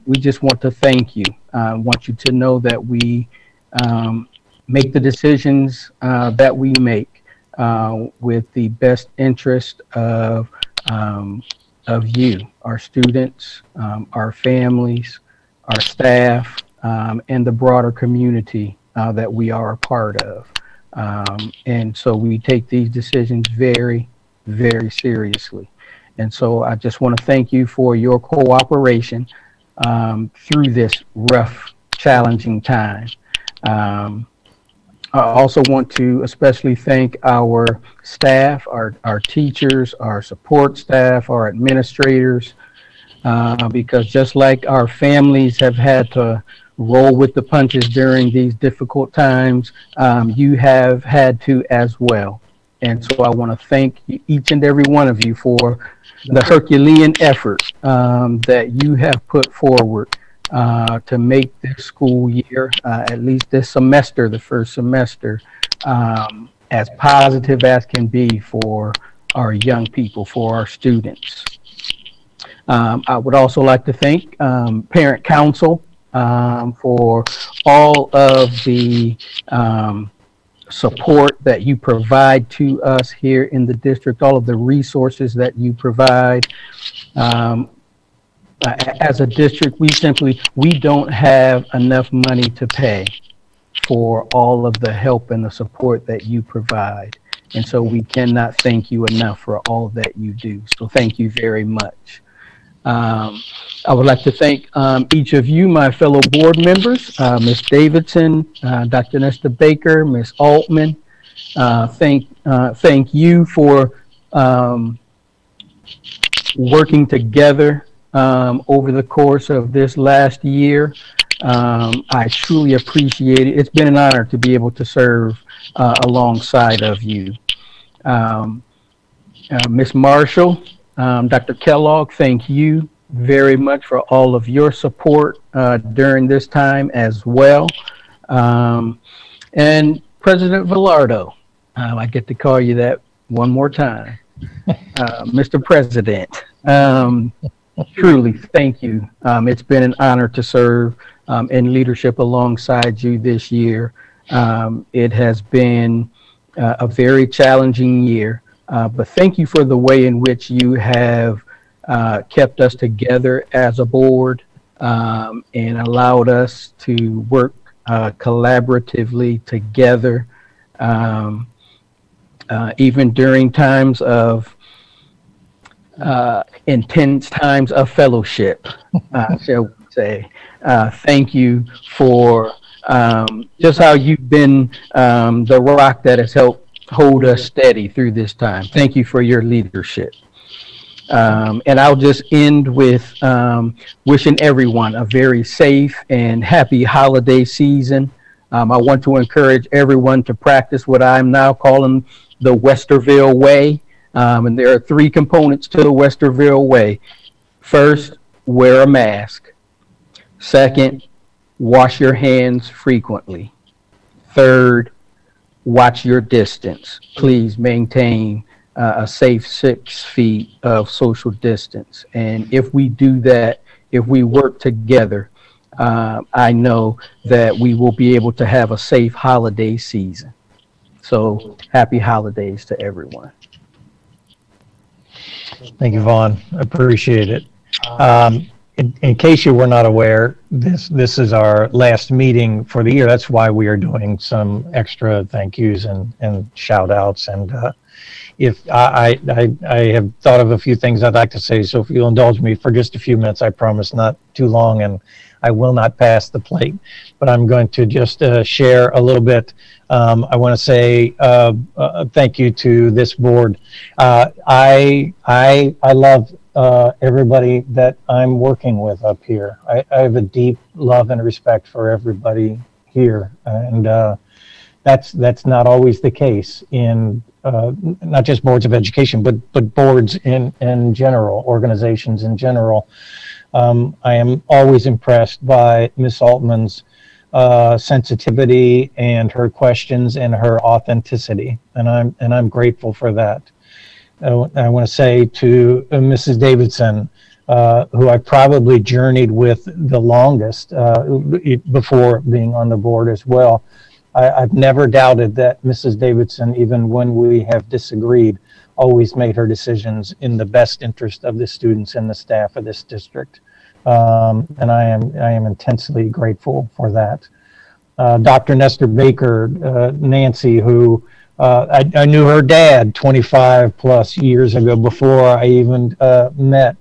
We just want to thank you. I want you to know that we make the decisions that we make with the best interest of you, our students, our families, our staff, and the broader community that we are a part of. And so we take these decisions very, very seriously. And so I just want to thank you for your cooperation through this rough, challenging time. I also want to especially thank our staff, our teachers, our support staff, our administrators, because just like our families have had to roll with the punches during these difficult times. You have had to as well. And so I want to thank each and every one of you for the Herculean effort that you have put forward to make this school year, at least this semester, the first semester, as positive as can be for our young people, for our students. I would also like to thank Parent Council for all of the support that you provide to us here in the district, all of the resources that you provide. As a district, we don't have enough money to pay for all of the help and the support that you provide. And so we cannot thank you enough for all that you do. So thank you very much. I would like to thank each of you, my fellow board members, Ms. Davidson, Dr. Nesta Baker, Ms. Altman. Thank you for working together over the course of this last year. I truly appreciate it. It's been an honor to be able to serve alongside of you. Ms. Marshall, Dr. Kellogg, thank you very much for all of your support during this time as well. And President Velardo, I get to call you that one more time. Mr. President, truly thank you. It's been an honor to serve in leadership alongside you this year. It has been a very challenging year, but thank you for the way in which you have kept us together as a board and allowed us to work collaboratively together, even during times of intense times of fellowship, shall we say. Thank you for just how you've been the rock that has helped hold us steady through this time. Thank you for your leadership. And I'll just end with wishing everyone a very safe and happy holiday season. I want to encourage everyone to practice what I'm now calling the Westerville Way. And there are 3 components to the Westerville Way. First, wear a mask. Second, wash your hands frequently. Third, watch your distance. Please maintain a safe 6 feet of social distance. And if we do that, if we work together, I know that we will be able to have a safe holiday season. So happy holidays to everyone. Thank you, Vaughn. I appreciate it. In case you were not aware, this is our last meeting for the year. That's why we are doing some extra thank yous and shout outs. And if I have thought of a few things I'd like to say, so if you'll indulge me for just a few minutes, I promise not too long, and I will not pass the plate, but I'm going to just share a little bit. I want to say thank you to this board. I love everybody that I'm working with up here. I have a deep love and respect for everybody here, and that's not always the case in not just boards of education, but boards in general, organizations in general. I am always impressed by Ms. Altman's sensitivity and her questions and her authenticity, and I'm grateful for that. I want to say to Mrs. Davidson, who I probably journeyed with the longest before being on the board as well. I've never doubted that Mrs. Davidson, even when we have disagreed, always made her decisions in the best interest of the students and the staff of this district. And I am intensely grateful for that. Dr. Nesta Baker, Nancy, who I knew her dad 25 plus years ago before I even met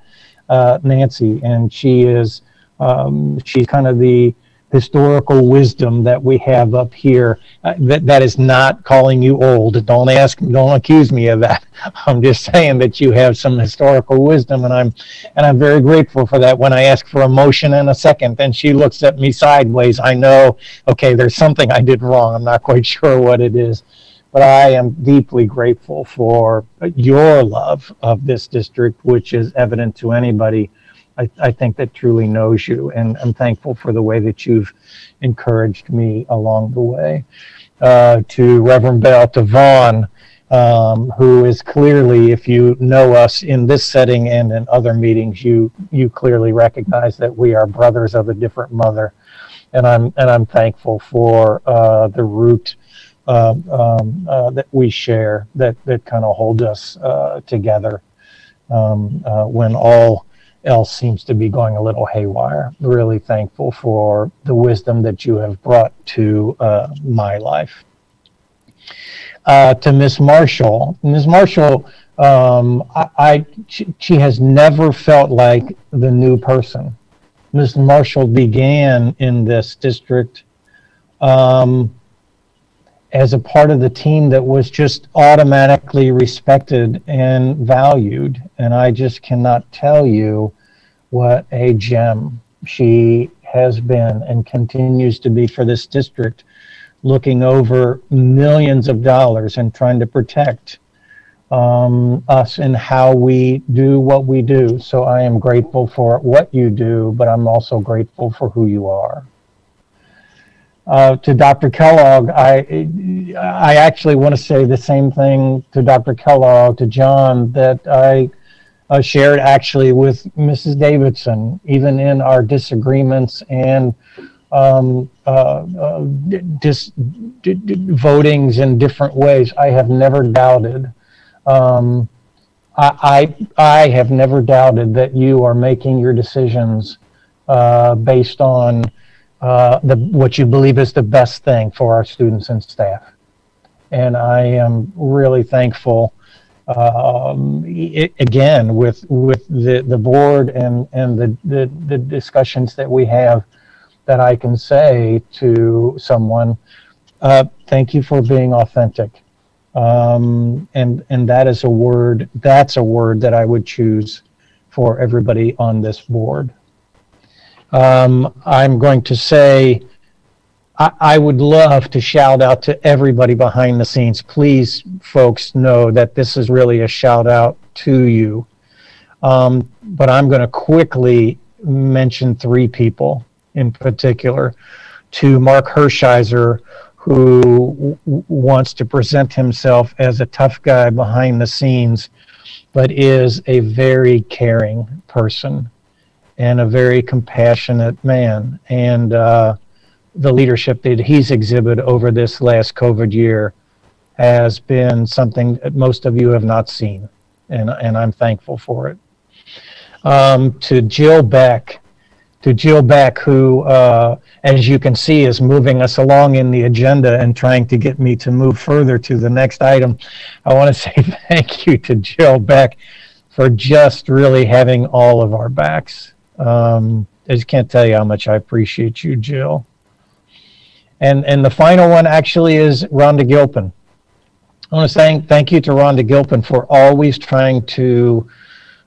Nancy, and she's kind of the historical wisdom that we have up here. That is not calling you old. Don't accuse me of that. I'm just saying that you have some historical wisdom, and I'm very grateful for that. When I ask for a motion and a second, and she looks at me sideways, I know, okay, there's something I did wrong. I'm not quite sure what it is. But I am deeply grateful for your love of this district, which is evident to anybody, I think, that truly knows you. And I'm thankful for the way that you've encouraged me along the way. To Reverend Bell, to Vaughn, who is clearly, if you know us in this setting and in other meetings, you clearly recognize that we are brothers of a different mother. And I'm thankful for the root that we share, that kind of hold us together when all else seems to be going a little haywire. Really thankful for the wisdom that you have brought to my life. To Miss Marshall, she has never felt like the new person. Miss Marshall began in this district as a part of the team that was just automatically respected and valued. And I just cannot tell you what a gem she has been and continues to be for this district, looking over millions of dollars and trying to protect us and how we do what we do. So I am grateful for what you do, but I'm also grateful for who you are. To Dr. Kellogg, I actually want to say the same thing to Dr. Kellogg, to John, that I shared actually with Mrs. Davidson, even in our disagreements and votings in different ways. I have never doubted. I have never doubted that you are making your decisions based on what you believe is the best thing for our students and staff. And I am really thankful, again, with the board and the discussions that we have, that I can say to someone, thank you for being authentic. And that is that's a word that I would choose for everybody on this board. I'm going to say, I would love to shout out to everybody behind the scenes. Please, folks, know that this is really a shout out to you. But I'm going to quickly mention three people in particular. To Mark Hershiser, who wants to present himself as a tough guy behind the scenes, but is a very caring person and a very compassionate man. And the leadership that he's exhibited over this last COVID year has been something that most of you have not seen, and I'm thankful for it. To Jill Beck, who, as you can see, is moving us along in the agenda and trying to get me to move further to the next item. I want to say thank you to Jill Beck for just really having all of our backs. I just can't tell you how much I appreciate you, Jill. And the final one actually is Rhonda Gilpin. I want to say thank you to Rhonda Gilpin for always trying to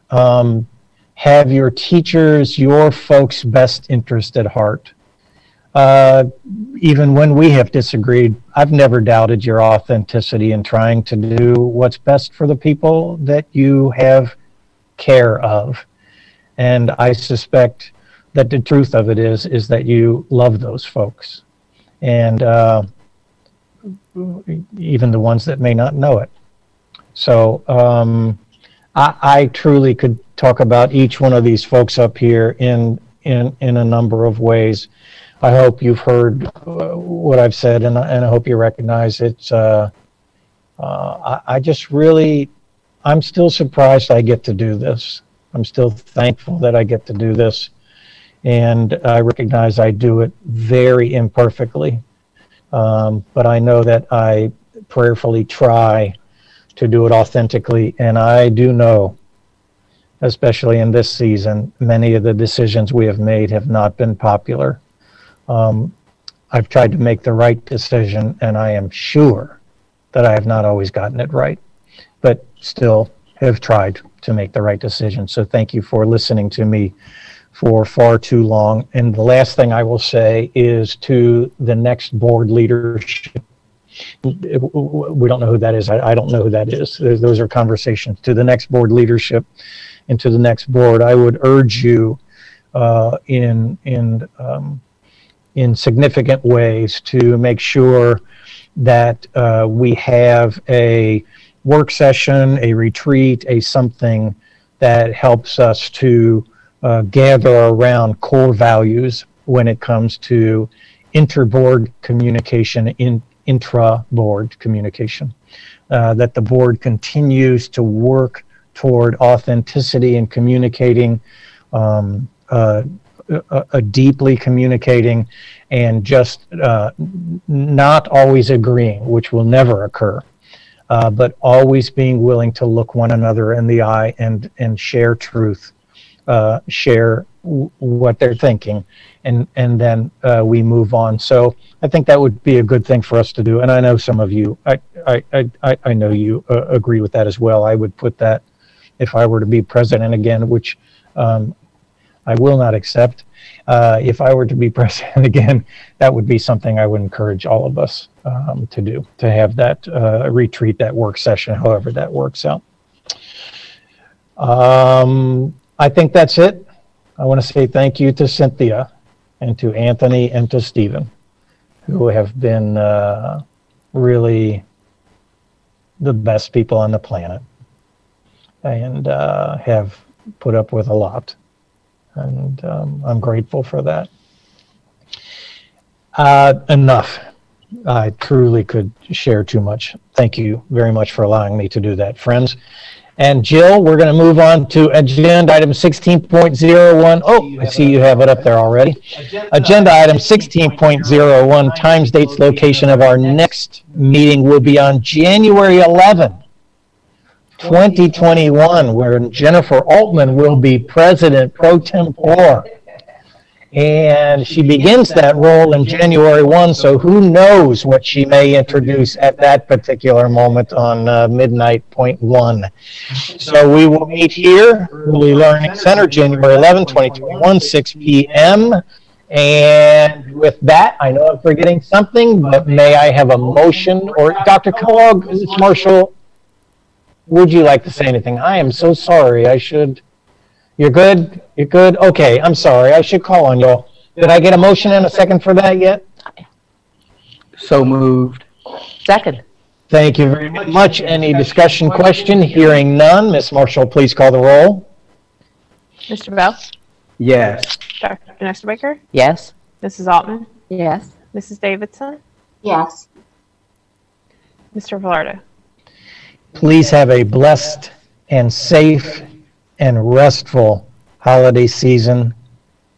have your teachers, your folks' best interest at heart. Even when we have disagreed, I've never doubted your authenticity in trying to do what's best for the people that you have care of. And I suspect that the truth of it is that you love those folks. And even the ones that may not know it. So I truly could talk about each one of these folks up here in a number of ways. I hope you've heard what I've said, and I hope you recognize it. I just really, I'm still surprised I get to do this. I'm still thankful that I get to do this. And I recognize I do it very imperfectly. But I know that I prayerfully try to do it authentically. And I do know, especially in this season, many of the decisions we have made have not been popular. I've tried to make the right decision, and I am sure that I have not always gotten it right, but still have tried to make the right decision. So thank you for listening to me for far too long. And the last thing I will say is to the next board leadership. We don't know who that is. I don't know who that is. Those are conversations. To the next board leadership and to the next board, I would urge you in significant ways to make sure that we have a work session, a retreat, a something that helps us to gather around core values when it comes to inter-board communication, intra-board communication, that the board continues to work toward authenticity and communicating, deeply communicating, and just not always agreeing, which will never occur, but always being willing to look one another in the eye and share truth, share what they're thinking, and then we move on. So I think that would be a good thing for us to do. And I know some of you, I know you agree with that as well. I would put that, if I were to be president again, which I will not accept. If I were to be president again, that would be something I would encourage all of us to do, to have that retreat, that work session, however that works out. I think that's it. I want to say thank you to Cynthia and to Anthony and to Stephen, who have been really the best people on the planet and have put up with a lot. And I'm grateful for that. Enough. I truly could share too much. Thank you very much for allowing me to do that, friends. And Jill, we're going to move on to agenda item 16.01. Oh, I see you have it up there already. Agenda item 16.01, times, dates, location of our next meeting will be on January 11, 2021, where Jennifer Altman will be president pro tempore. And she begins that role in January 1, so who knows what she may introduce at that particular moment on midnight point 1. So we will meet here, Early Learning Center, January 11, 2021, 6 p.m. And with that, I know I'm forgetting something, but may I have a motion? Or Dr. Kellogg, Ms. Marshall, would you like to say anything? I am so sorry. I should... You're good? You're good? Okay, I'm sorry. I should call on y'all. Did I get a motion and a second for that yet? So moved. Second. Thank you very much. Any discussion, question? Hearing none. Ms. Marshall, please call the roll. Mr. Bell? Yes. Dr. Nestor Baker? Yes. Mrs. Altman? Yes. Mrs. Davidson? Yes. Mr. Velardo? Please have a blessed and safe and restful holiday season.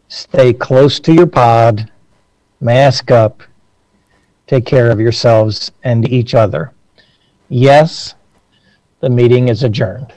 Stay close to your pod, mask up, take care of yourselves and each other. Yes, the meeting is adjourned.